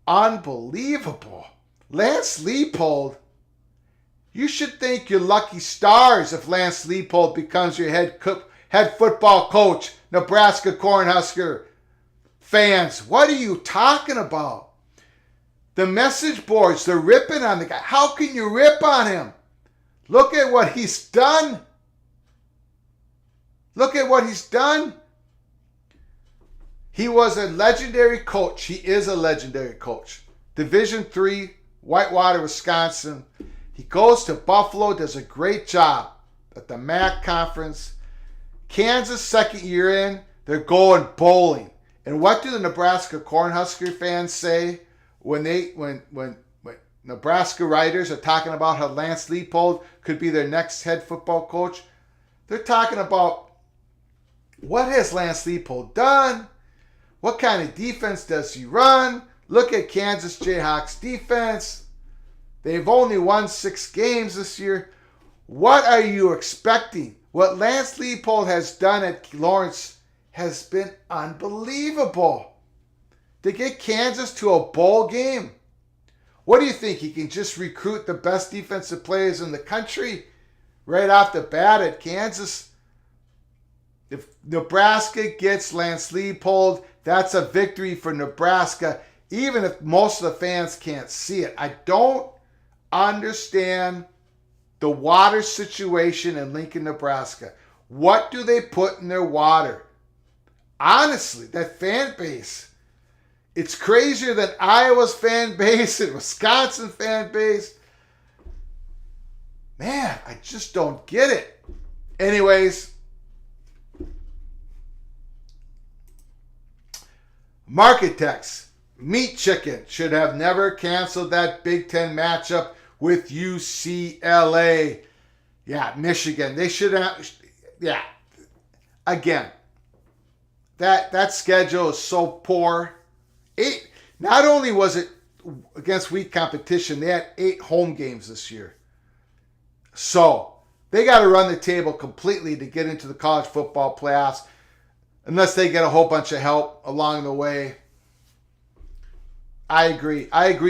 unbelievable. Lance Leipold, you should thank your lucky stars if Lance Leipold becomes your head football coach, Nebraska Cornhusker fans. What are you talking about? The message boards, they're ripping on the guy. How can you rip on him? Look at what he's done. Look at what he's done. He was a legendary coach. He is a legendary coach. Division III, Whitewater, Wisconsin. He goes to Buffalo, does a great job at the MAC conference. Kansas, second year in, they're going bowling. And what do the Nebraska Cornhusker fans say when Nebraska writers are talking about how Lance Leipold could be their next head football coach? They're talking about, what has Lance Leipold done? What kind of defense does he run? Look at Kansas Jayhawks defense. They've only won 6 games this year. What are you expecting? What Lance Leipold has done at Lawrence has been unbelievable. To get Kansas to a bowl game. What do you think? He can just recruit the best defensive players in the country right off the bat at Kansas? If Nebraska gets Lance Leipold, that's a victory for Nebraska, even if most of the fans can't see it. I don't understand the water situation in Lincoln, Nebraska. What do they put in their water? Honestly, that fan base, it's crazier than Iowa's fan base and Wisconsin fan base. Man, I just don't get it. Anyways, Marketex, Meat Chicken should have never canceled that Big Ten matchup with UCLA. Yeah, Michigan. They should have. Yeah. Again, that schedule is so poor. Not only was it against weak competition, they had 8 home games this year. So they got to run the table completely to get into the college football playoffs, unless they get a whole bunch of help along the way. I agree,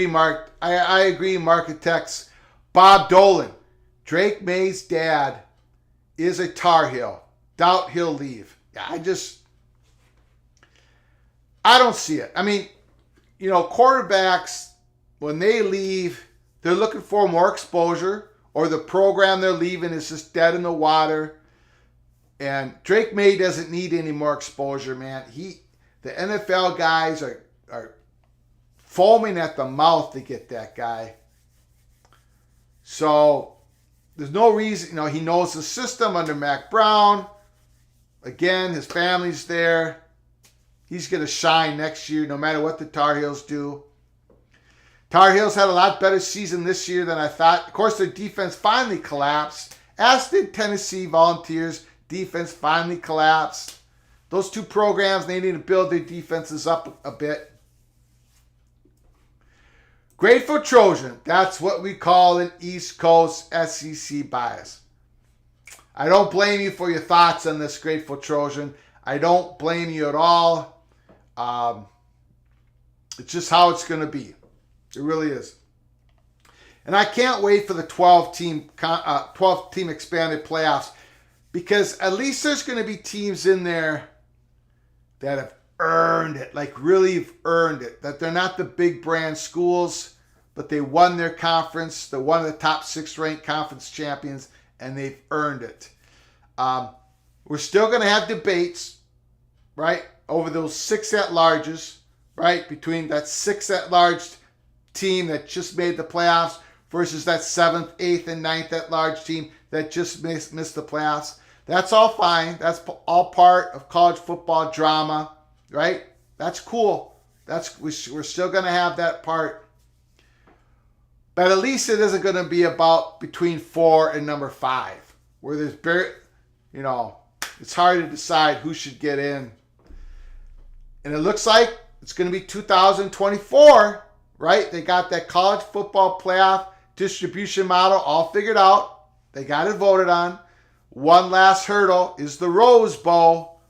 Mark. I agree, Marketex. Bob Dolan, Drake May's dad, is a Tar Heel. Doubt he'll leave. I don't see it. I mean, quarterbacks, when they leave, they're looking for more exposure, or the program they're leaving is just dead in the water. And Drake May doesn't need any more exposure, man. The NFL guys are foaming at the mouth to get that guy. So there's no reason, he knows the system under Mac Brown. Again, his family's there. He's going to shine next year no matter what the Tar Heels do. Tar Heels had a lot better season this year than I thought. Of course, their defense finally collapsed, as did Tennessee Volunteers. Defense finally collapsed. Those two programs, they need to build their defenses up a bit. Grateful Trojan, that's what we call an East Coast SEC bias. I don't blame you for your thoughts on this, Grateful Trojan. I don't blame you at all. It's just how it's going to be. It really is. And I can't wait for the 12-team expanded playoffs, because at least there's going to be teams in there that have earned it, like really earned it. That they're not the big brand schools, but they won their conference. They're one of the top 6 ranked conference champions, and they've earned it. We're still going to have debates, right, over those 6 at-larges, right, between that 6 at-large team that just made the playoffs versus that 7th, 8th, and 9th at-large team that just missed the playoffs. That's all fine. That's all part of college football drama, right? That's cool. We're still going to have that part. But at least it isn't going to be about between 4 and number 5, where there's it's hard to decide who should get in. And it looks like it's going to be 2024, right? They got that college football playoff distribution model all figured out. They got it voted on. One last hurdle is the Rose Bowl.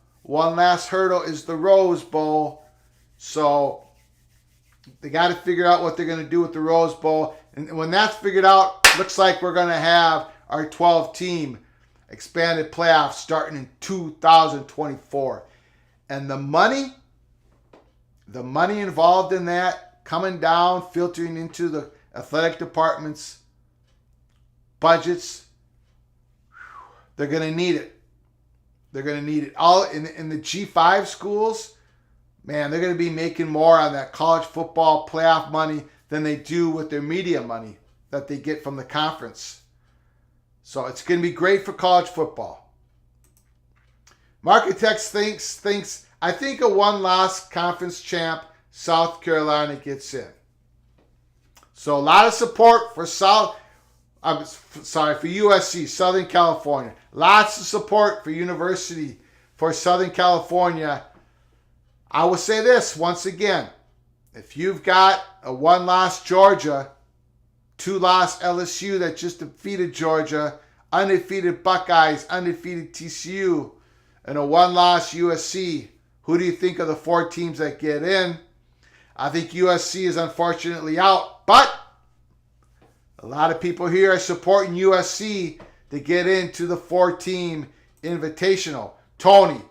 So they got to figure out what they're going to do with the Rose Bowl. And when that's figured out, looks like we're going to have our 12-team expanded playoffs starting in 2024. And the money involved in that coming down, filtering into the athletic department's budgets, they're going to need it. They're going to need it. All in the G5 schools, man, they're going to be making more on that college football playoff money than they do with their media money that they get from the conference. So it's going to be great for college football. Marketech thinks I think a one-loss conference champ, South Carolina, gets in. So a lot of support for USC, Southern California. Lots of support for Southern California. I will say this once again. If you've got a one-loss Georgia, 2-loss LSU that just defeated Georgia, undefeated Buckeyes, undefeated TCU, and a 1-loss USC, who do you think are the 4 teams that get in? I think USC is unfortunately out, but a lot of people here are supporting USC to get into the 4-team invitational. Tony,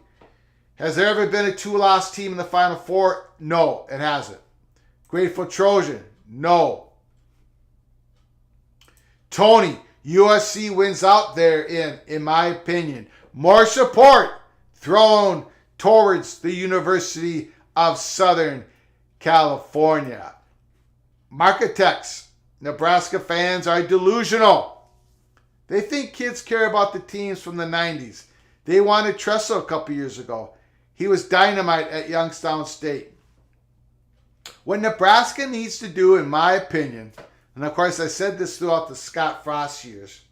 has there ever been a 2-loss team in the Final Four? No, it hasn't. Grateful Trojan? No. Tony, USC wins out there in my opinion. More support thrown towards the University of Southern California. Marketechs, Nebraska fans are delusional. They think kids care about the teams from the 90s. They wanted Tressel a couple years ago. He was dynamite at Youngstown State. What Nebraska needs to do, in my opinion, and of course I said this throughout the Scott Frost years,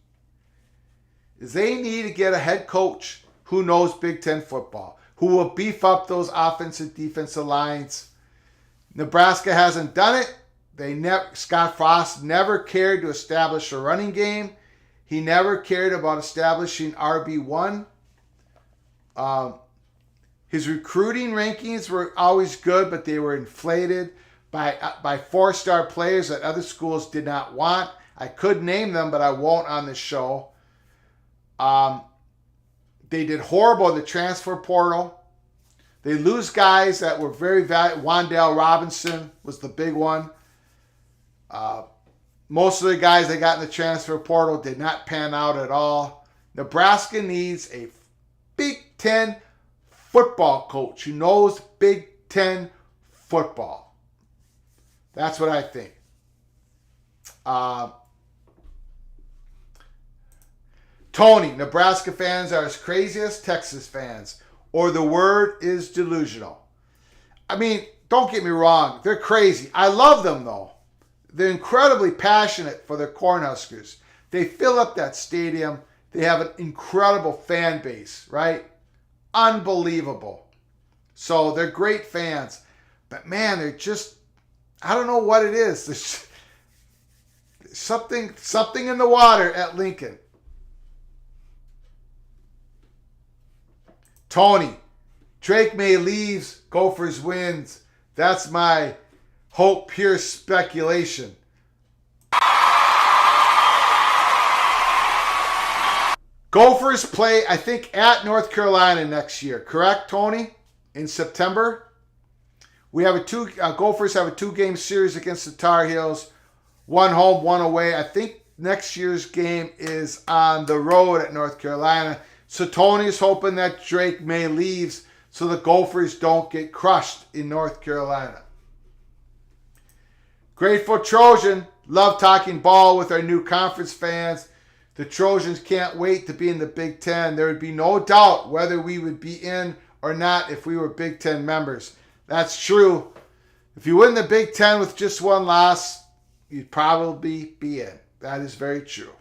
is they need to get a head coach who knows Big Ten football, who will beef up those offensive defensive lines. Nebraska hasn't done it. Scott Frost never cared to establish a running game. He never cared about establishing RB1. His recruiting rankings were always good, but they were inflated by 4-star players that other schools did not want. I could name them, but I won't on this show. They did horrible in the transfer portal. They lose guys that were very valuable. Wan'Dale Robinson was the big one. Most of the guys they got in the transfer portal did not pan out at all. Nebraska needs a Big Ten football coach who knows Big Ten football. That's what I think. Tony, Nebraska fans are as crazy as Texas fans, or the word is delusional. I mean, don't get me wrong. They're crazy. I love them, though. They're incredibly passionate for their Cornhuskers. They fill up that stadium. They have an incredible fan base, right? Unbelievable. So they're great fans. But man, they're just, I don't know what it is. There's something in the water at Lincoln. Tony, Drake May leaves, Gophers wins. That's my hope, pure speculation. Gophers play, I think, at North Carolina next year. Correct, Tony? In September? We have Gophers have a 2-game series against the Tar Heels. 1 home, 1 away. I think next year's game is on the road at North Carolina. So Tony's hoping that Drake May leaves so the Gophers don't get crushed in North Carolina. Grateful Trojan. Love talking ball with our new conference fans. The Trojans can't wait to be in the Big Ten. There would be no doubt whether we would be in or not if we were Big Ten members. That's true. If you win the Big Ten with just 1 loss, you'd probably be in. That is very true.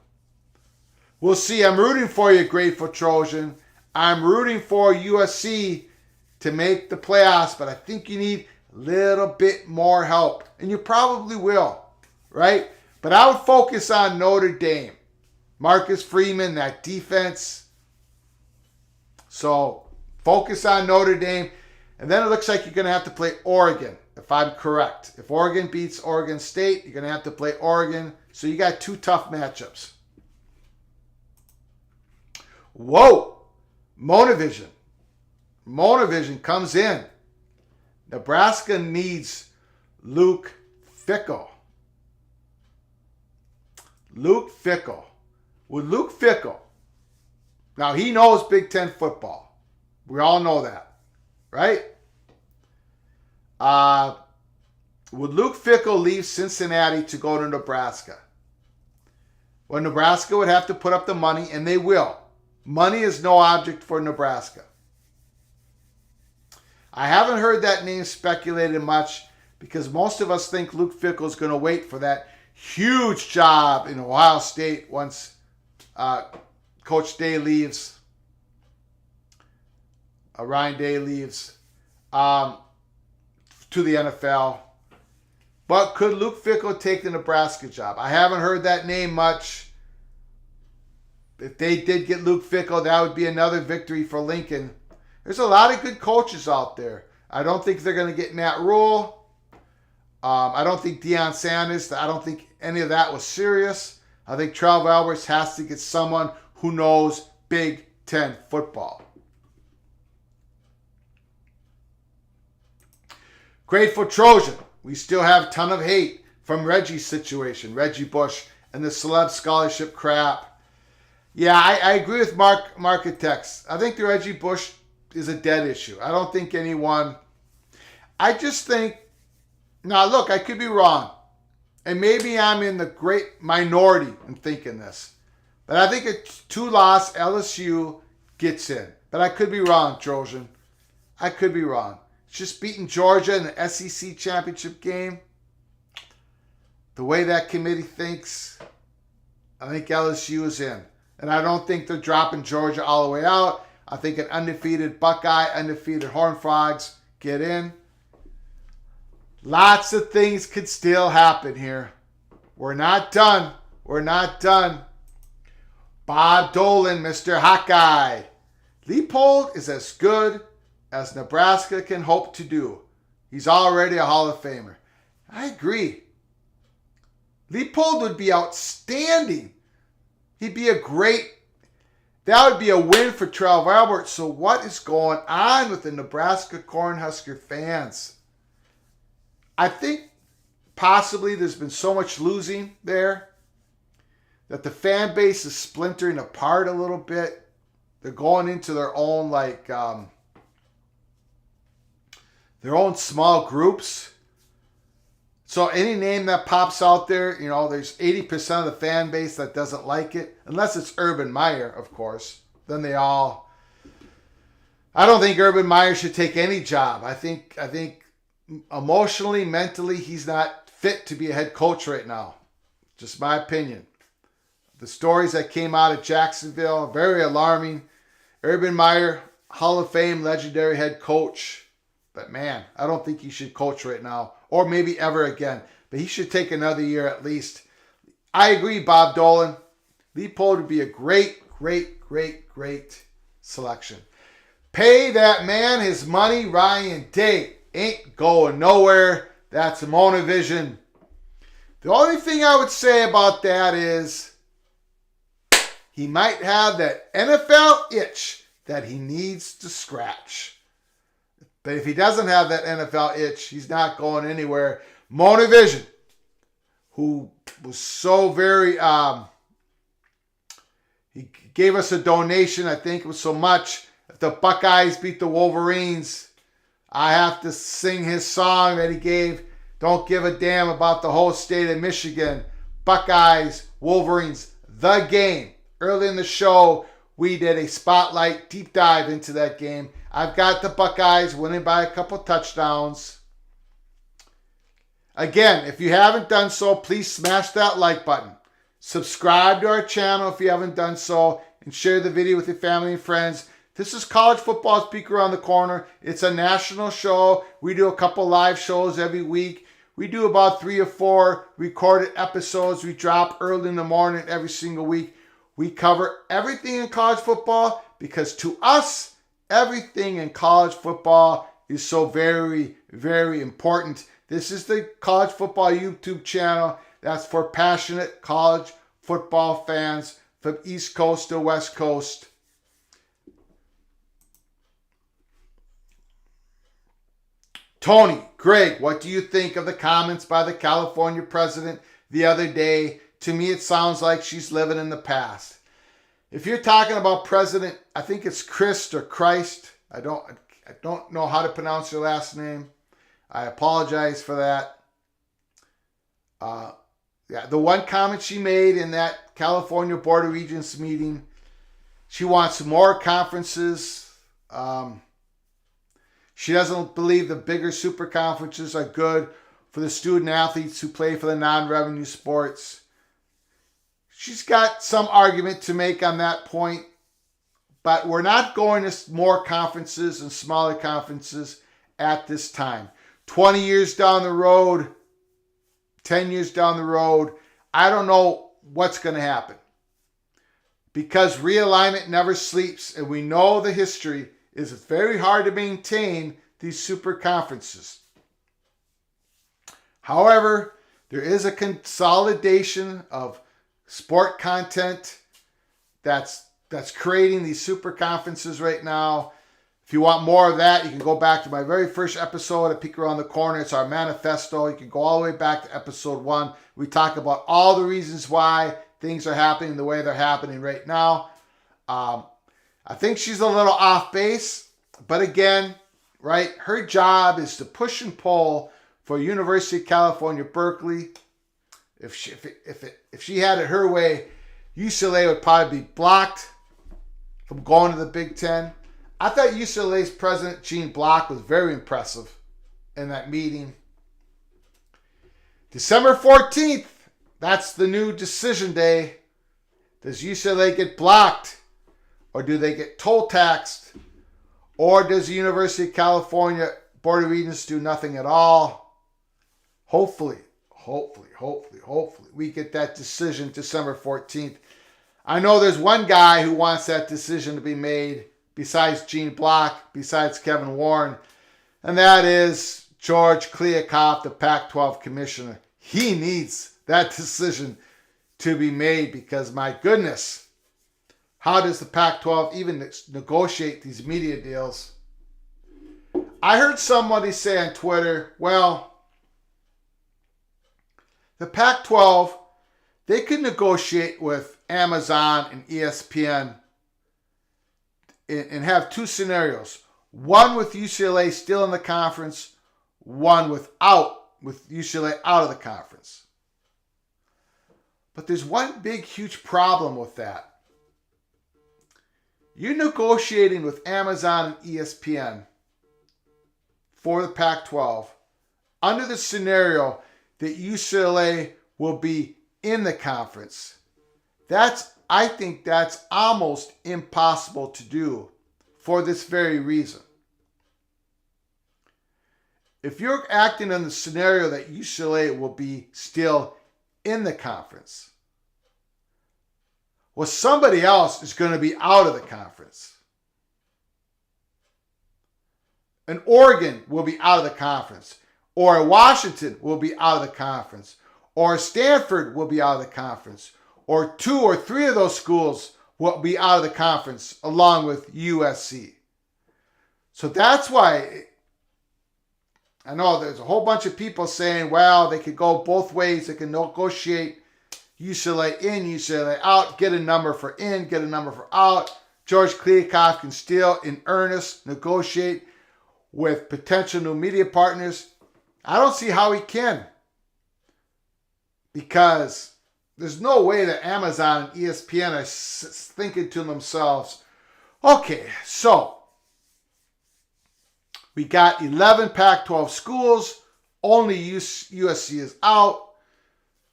We'll see. I'm rooting for you, Grateful Trojan. I'm rooting for USC to make the playoffs, but I think you need a little bit more help. And you probably will, right? But I would focus on Notre Dame. Marcus Freeman, that defense. So focus on Notre Dame. And then it looks like you're going to have to play Oregon, if I'm correct. If Oregon beats Oregon State, you're going to have to play Oregon. So you got 2 tough matchups. Whoa! Monavision. Monavision comes in. Nebraska needs Luke Fickell. Luke Fickell. With Luke Fickell, now he knows Big Ten football. We all know that, right? Would Luke Fickell leave Cincinnati to go to Nebraska? Well, Nebraska would have to put up the money, and they will. Money is no object for Nebraska. I haven't heard that name speculated much because most of us think Luke Fickell is going to wait for that huge job in Ohio State once Coach Day leaves, Ryan Day leaves to the NFL. But could Luke Fickell take the Nebraska job? I haven't heard that name much. If they did get Luke Fickell, that would be another victory for Lincoln. There's a lot of good coaches out there. I don't think they're going to get Matt Rule. I don't think Deion Sanders. I don't think any of that was serious. I think Trevor Alberts has to get someone who knows Big Ten football. Grateful Trojan. We still have a ton of hate from Reggie's situation, Reggie Bush, and the celeb scholarship crap. Yeah, I agree with Marketects. I think the Reggie Bush is a dead issue. I don't think anyone... I just think... Now, look, I could be wrong. And maybe I'm in the great minority in thinking this. But I think a 2-loss LSU gets in. But I could be wrong, Trojan. I could be wrong. It's just beating Georgia in the SEC championship game. The way that committee thinks, I think LSU is in. And I don't think they're dropping Georgia all the way out. I think an undefeated Buckeye, undefeated Horned Frogs get in. Lots of things could still happen here. We're not done. We're not done. Bob Dolan, Mr. Hawkeye. Leipold is as good as Nebraska can hope to do. He's already a Hall of Famer. I agree. Leipold would be outstanding. He'd be a great... That would be a win for Trevor Alberts. So what is going on with the Nebraska Cornhusker fans? I think possibly there's been so much losing there that the fan base is splintering apart a little bit. They're going into their own their own small groups. So any name that pops out there, there's 80% of the fan base that doesn't like it, unless it's Urban Meyer, of course. Then they all... I don't think Urban Meyer should take any job. I think emotionally, mentally, he's not fit to be a head coach right now. Just my opinion. The stories that came out of Jacksonville, very alarming. Urban Meyer, Hall of Fame, legendary head coach. But man, I don't think he should coach right now. Or maybe ever again. But he should take another year at least. I agree, Bob Dolan. Leipold would be a great selection. Pay that man his money, Ryan Day. Ain't going nowhere. That's Monavision. The only thing I would say about that is he might have that NFL itch that he needs to scratch. But if he doesn't have that NFL itch, he's not going anywhere. Mona Vision, who was so very, he gave us a donation. I think it was so much. If the Buckeyes beat the Wolverines, I have to sing his song that he gave. Don't give a damn about the whole state of Michigan. Buckeyes, Wolverines, the game. Early in the show, we did a spotlight deep dive into that game. I've got the Buckeyes winning by a couple touchdowns. Again, if you haven't done so, please smash that like button. Subscribe to our channel if you haven't done so, and share the video with your family and friends. This is College Football Speak Around the Corner. It's a national show. We do a couple live shows every week. We do about 3 or 4 recorded episodes. We drop early in the morning every single week. We cover everything in college football because to us, everything in college football is so very, very important. This is the College Football YouTube channel that's for passionate college football fans from East Coast to West Coast. Tony, Greg, what do you think of the comments by the California president the other day? To me, it sounds like she's living in the past. If you're talking about President, I think it's Christ or Christ. I don't know how to pronounce your last name. I apologize for that. The one comment she made in that California Board of Regents meeting, she wants more conferences. She doesn't believe the bigger super conferences are good for the student athletes who play for the non-revenue sports. She's got some argument to make on that point, but we're not going to more conferences and smaller conferences at this time. 20 years down the road, 10 years down the road, I don't know what's going to happen. Because realignment never sleeps, and we know the history is it's very hard to maintain these super conferences. However, there is a consolidation of sport content that's creating these super conferences right now. If you want more of that, you can go back to my very first episode at Peek Around the Corner. It's our manifesto. You can go all the way back to episode 1. We talk about all the reasons why things are happening the way they're happening right now. I think she's a little off base, but again, right, her job is to push and pull for University of California, Berkeley. If she had it her way, UCLA would probably be blocked from going to the Big Ten. I thought UCLA's president, Gene Block, was very impressive in that meeting. December 14th, that's the new decision day. Does UCLA get blocked? Or do they get toll taxed? Or does the University of California Board of Regents do nothing at all? Hopefully, we get that decision December 14th. I know there's one guy who wants that decision to be made besides Gene Block, besides Kevin Warren, and that is George Kliavkoff, the Pac-12 commissioner. He needs that decision to be made because, my goodness, how does the Pac-12 even negotiate these media deals? I heard somebody say on Twitter, well, the Pac-12, they could negotiate with Amazon and ESPN and have 2 scenarios. One with UCLA still in the conference, one with UCLA out of the conference. But there's one big, huge problem with that. You're negotiating with Amazon and ESPN for the Pac-12 under the scenario that UCLA will be in the conference. I think that's almost impossible to do for this very reason. If you're acting in the scenario that UCLA will be still in the conference, well, somebody else is going to be out of the conference. An Oregon will be out of the conference, or a Washington will be out of the conference, or Stanford will be out of the conference, or 2 or 3 of those schools will be out of the conference along with USC. So that's why I know there's a whole bunch of people saying, well, they could go both ways. They can negotiate UCLA in, UCLA out, get a number for in, get a number for out. George Kliavkoff can still, in earnest, negotiate with potential new media partners. I don't see how he can, because there's no way that Amazon and ESPN are thinking to themselves, okay, so we got 11 Pac-12 schools, only USC is out.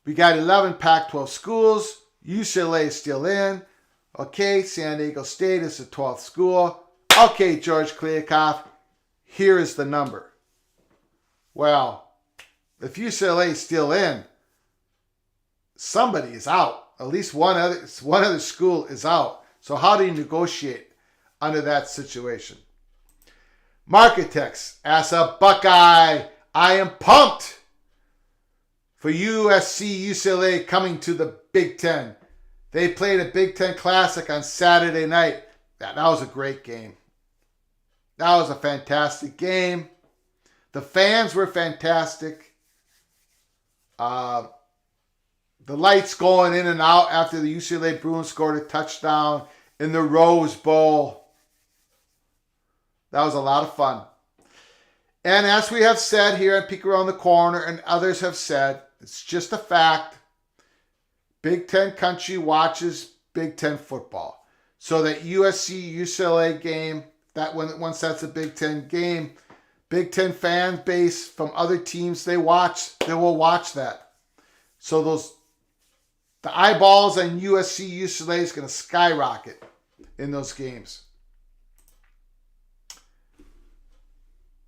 We got 11 Pac-12 schools, UCLA is still in. Okay, San Diego State is the 12th school. Okay, George Kliavkoff, here is the number. Well, if UCLA is still in, somebody is out. At least one other school is out. So how do you negotiate under that situation? Marketex, as a Buckeye, I am pumped for USC UCLA coming to the Big Ten. They played a Big Ten Classic on Saturday night. That was a great game. That was a fantastic game. The fans were fantastic. The lights going in and out after the UCLA Bruins scored a touchdown in the Rose Bowl. That was a lot of fun. And as we have said here at Peek Around the Corner, and others have said, it's just a fact. Big Ten country watches Big Ten football. So that USC UCLA game, once that's a Big Ten game, Big Ten fan base from other teams, they will watch that. So the eyeballs on USC UCLA is going to skyrocket in those games.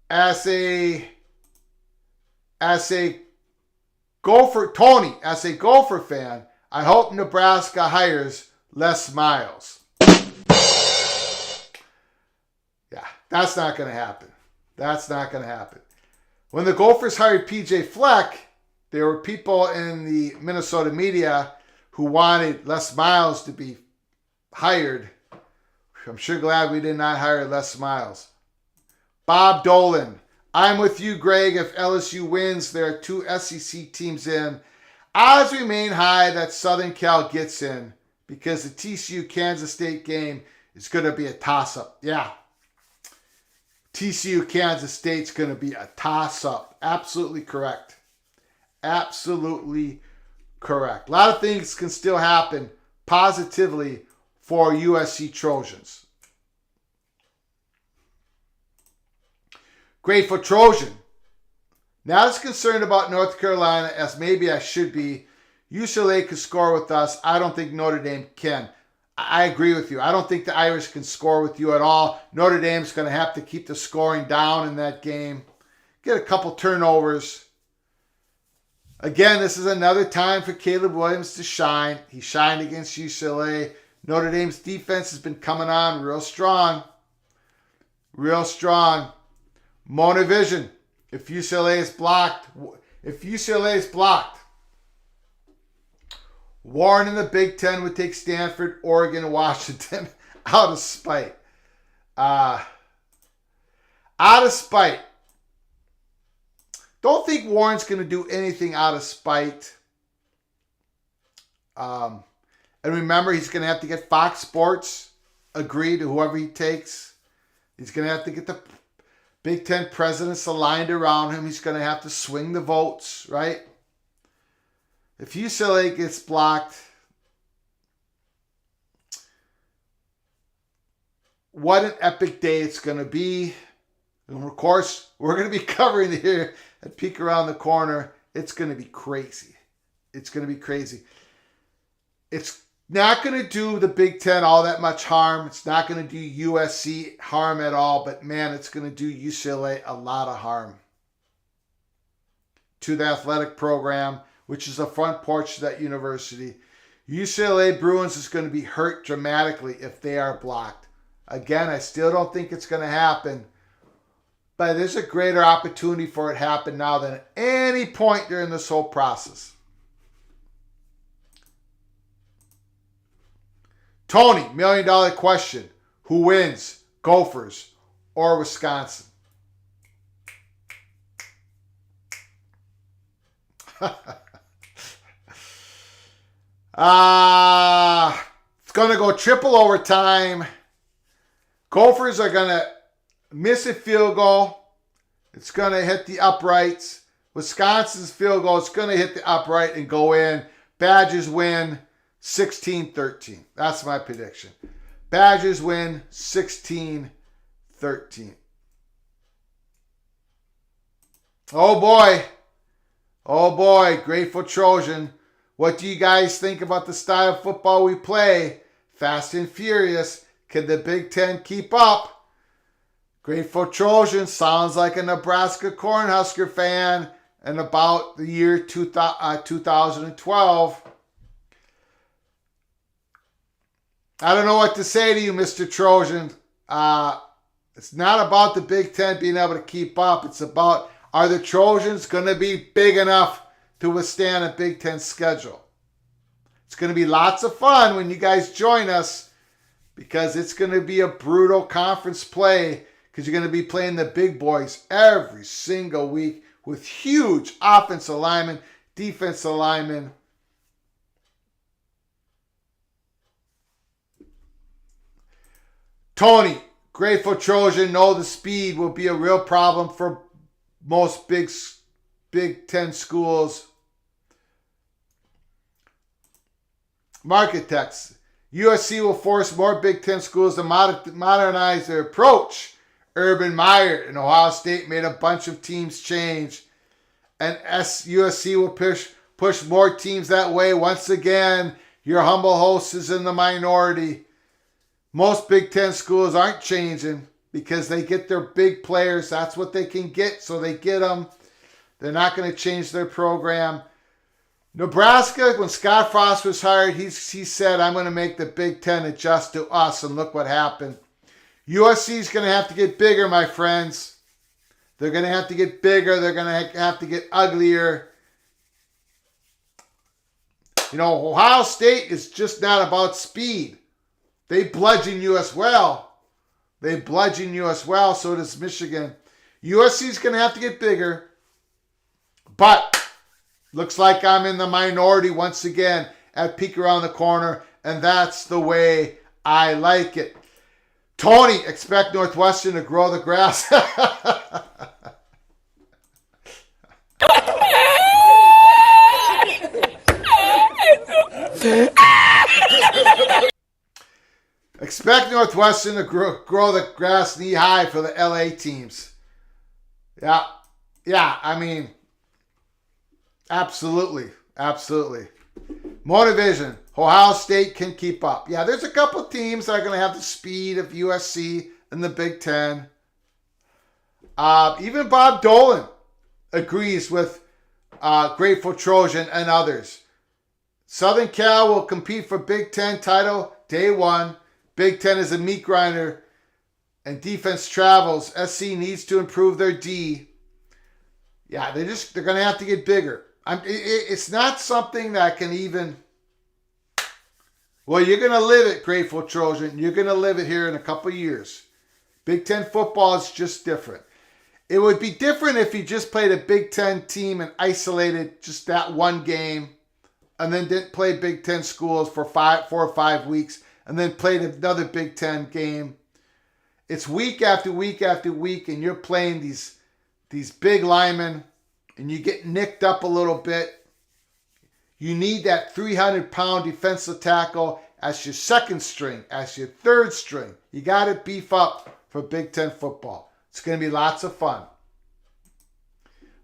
As a Gopher fan, I hope Nebraska hires Les Miles. Yeah, that's not going to happen. That's not going to happen. When the Gophers hired PJ Fleck, there were people in the Minnesota media who wanted Les Miles to be hired. I'm sure glad we did not hire Les Miles. Bob Dolan, I'm with you, Greg. If LSU wins, there are 2 SEC teams in. Odds remain high that Southern Cal gets in because the TCU-Kansas State game is going to be a toss-up. Yeah. TCU-Kansas State's going to be a toss-up. Absolutely correct. Absolutely correct. A lot of things can still happen positively for USC Trojans. Grateful Trojan. Not as concerned about North Carolina as maybe I should be. UCLA could score with us. I don't think Notre Dame can. I agree with you. I don't think the Irish can score with you at all. Notre Dame's going to have to keep the scoring down in that game. Get a couple turnovers. Again, this is another time for Caleb Williams to shine. He shined against UCLA. Notre Dame's defense has been coming on real strong. Real strong. Monovision. If UCLA is blocked, Warren in the Big Ten would take Stanford, Oregon, and Washington out of spite. Out of spite. Don't think Warren's going to do anything out of spite. And remember, he's going to have to get Fox Sports agreed to whoever he takes. He's going to have to get the Big Ten presidents aligned around him. He's going to have to swing the votes, right? If UCLA gets blocked, what an epic day it's going to be. And of course, we're going to be covering it here at Peek Around the Corner. It's going to be crazy. It's going to be crazy. It's not going to do the Big Ten all that much harm. It's not going to do USC harm at all. But man, it's going to do UCLA a lot of harm to the athletic program, which is the front porch of that university. UCLA Bruins is going to be hurt dramatically if they are blocked. Again, I still don't think it's going to happen. But there's a greater opportunity for it to happen now than at any point during this whole process. Tony, $1 million question. Who wins, Gophers or Wisconsin? It's going to go triple overtime. Gophers are going to miss a field goal. It's going to hit the uprights. Wisconsin's field goal is going to hit the upright and go in. Badgers win 16-13. That's my prediction. Badgers win 16-13. Oh boy. Oh boy, Grateful Trojan. What do you guys think about the style of football we play? Fast and furious. Can the Big Ten keep up? Grateful Trojan sounds like a Nebraska Cornhusker fan in about the year 2012. I don't know what to say to you, Mr. Trojan. It's not about the Big Ten being able to keep up. It's about, are the Trojans going to be big enough to withstand a Big Ten schedule? It's going to be lots of fun when you guys join us, because it's going to be a brutal conference play, because you're going to be playing the big boys every single week with huge offensive linemen, defensive linemen. Tony, Grateful Trojan, know the speed will be a real problem for most Big Ten schools. Marketects, USC will force more Big Ten schools to modernize their approach. Urban Meyer and Ohio State made a bunch of teams change. And USC will push more teams that way. Once again, your humble host is in the minority. Most Big Ten schools aren't changing because they get their big players. That's what they can get, so they get them. They're not going to change their program. Nebraska, when Scott Frost was hired, he said, I'm going to make the Big Ten adjust to us, and look what happened. USC is going to have to get bigger, my friends. They're going to have to get bigger. They're going to have to get uglier. You know, Ohio State is just not about speed. They bludgeon you as well. So does Michigan. USC is going to have to get bigger. But looks like I'm in the minority once again at Peek Around the Corner. And that's the way I like it. Tony, expect Northwestern to grow the grass. Expect Northwestern to grow the grass knee high for the LA teams. Yeah, I mean, absolutely. Motivision, Ohio State can keep up. Yeah, there's a couple teams that are going to have the speed of USC in the Big Ten. Even Bob Dolan agrees with Grateful Trojan and others. Southern Cal will compete for Big Ten title day one. Big Ten is a meat grinder and defense travels. SC needs to improve their D. Yeah, they're going to have to get bigger. It's not something that can even... Well, you're going to live it, Grateful Trojan. You're going to live it here in a couple years. Big Ten football is just different. It would be different if you just played a Big Ten team and isolated just that one game and then didn't play Big Ten schools for 4 or 5 weeks and then played another Big Ten game. It's week after week after week, and you're playing these big linemen, and you get nicked up a little bit. You need that 300-pound defensive tackle as your second string, as your third string. You got to beef up for Big Ten football. It's going to be lots of fun.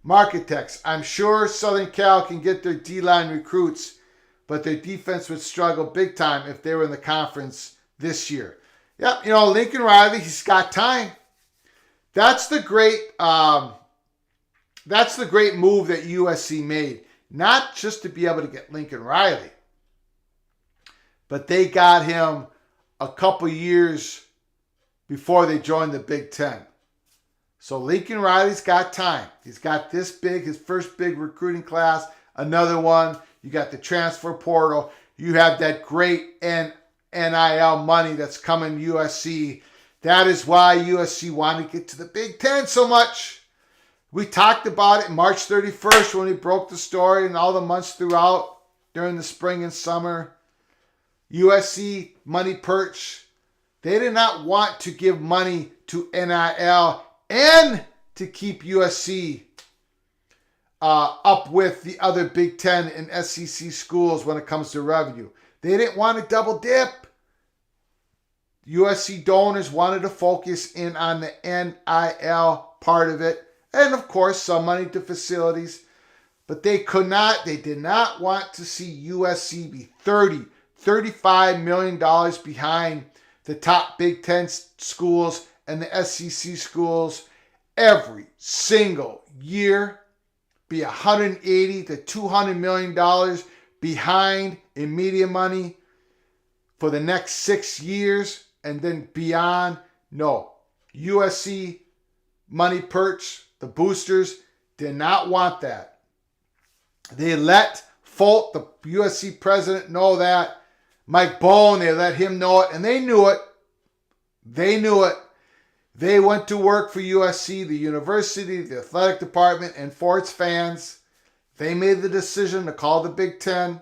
Marketects, I'm sure Southern Cal can get their D-line recruits, but their defense would struggle big time if they were in the conference this year. Yep, Lincoln Riley, he's got time. That's the great move that USC made. Not just to be able to get Lincoln Riley, but they got him a couple years before they joined the Big Ten. So Lincoln Riley's got time. He's got this big, his first big recruiting class, another one. You got the transfer portal. You have that great NIL money that's coming USC. That is why USC wanted to get to the Big Ten so much. We talked about it March 31st when we broke the story and all the months throughout during the spring and summer. USC money perch. They did not want to give money to NIL and to keep USC up with the other Big Ten and SEC schools when it comes to revenue. They didn't want to double dip. USC donors wanted to focus in on the NIL part of it. And of course, some money to facilities. But they did not want to see USC be $35 million behind the top Big Ten schools and the SEC schools every single year. Be $180 to $200 million behind in media money for the next 6 years and then beyond. No. USC money perch, the boosters, did not want that. They let Folt, the USC president, know that. Mike Bohn, they let him know it, and they knew it. They knew it. They went to work for USC, the university, the athletic department, and for its fans. They made the decision to call the Big Ten.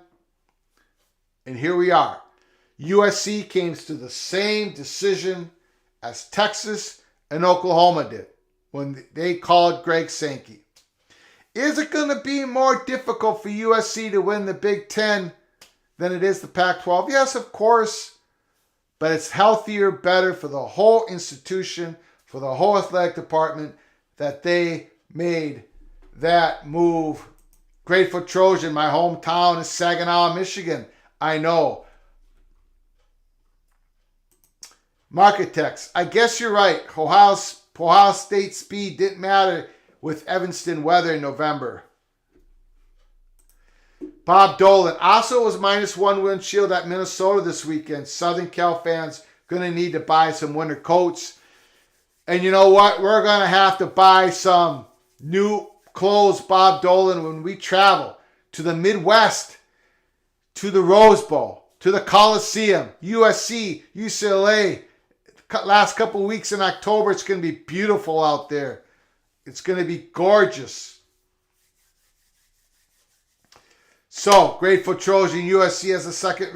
And here we are. USC came to the same decision as Texas and Oklahoma did when they called Greg Sankey. Is it going to be more difficult for USC to win the Big Ten than it is the Pac-12? Yes, of course. But it's healthier, better for the whole institution, for the whole athletic department, that they made that move. Grateful Trojan, my hometown is Saginaw, Michigan. I know. Marketex, I guess you're right. Ohio State speed didn't matter with Evanston weather in November. Bob Dolan also was -1 wind chill at Minnesota this weekend. Southern Cal fans going to need to buy some winter coats. And you know what? We're going to have to buy some new clothes, Bob Dolan, when we travel to the Midwest, to the Rose Bowl, to the Coliseum, USC, UCLA. Last couple of weeks in October, it's going to be beautiful out there. It's going to be gorgeous. So, Grateful Trojan, USC has the second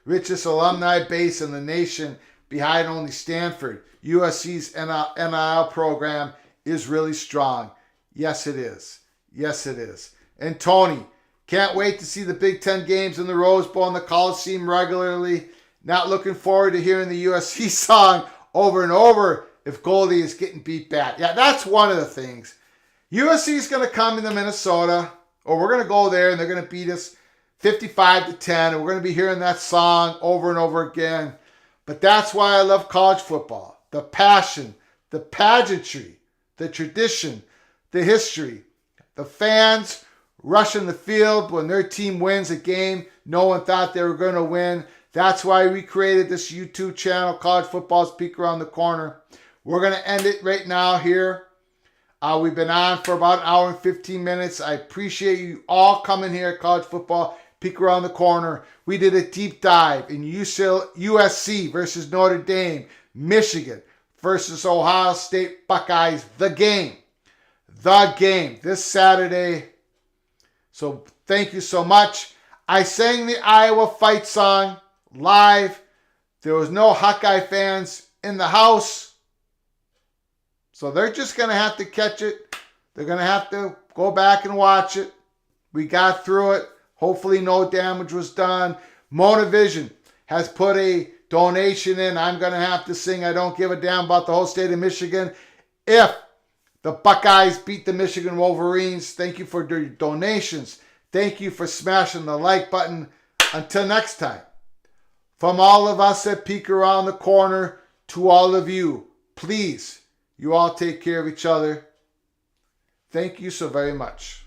richest alumni base in the nation, behind only Stanford. USC's NIL program is really strong. Yes, it is. Yes, it is. And Tony, can't wait to see the Big Ten games in the Rose Bowl and the Coliseum regularly. Not looking forward to hearing the USC song over and over if Goldie is getting beat back. Yeah, that's one of the things. USC is going to come into Minnesota, or we're going to go there and they're going to beat us 55-10, and we're going to be hearing that song over and over again. But that's why I love college football. The passion, the pageantry, the tradition, the history. The fans rushing the field when their team wins a game no one thought they were going to win. That's why we created this YouTube channel, College Football's Peek Around the Corner. We're going to end it right now here. We've been on for about an hour and 15 minutes. I appreciate you all coming here at College Football Peek Around the Corner. We did a deep dive in USC versus Notre Dame, Michigan versus Ohio State Buckeyes. The game this Saturday. So thank you so much. I sang the Iowa fight song live. There was no Hawkeye fans in the house. So they're just going to have to catch it. They're going to have to go back and watch it. We got through it. Hopefully no damage was done. Mona Vision has put a donation in. I'm going to have to sing I Don't Give a Damn About the Whole State of Michigan if the Buckeyes beat the Michigan Wolverines. Thank you for your donations. Thank you for smashing the like button. Until next time, from all of us at Peek Around the Corner to all of you, please, you all take care of each other. Thank you so very much.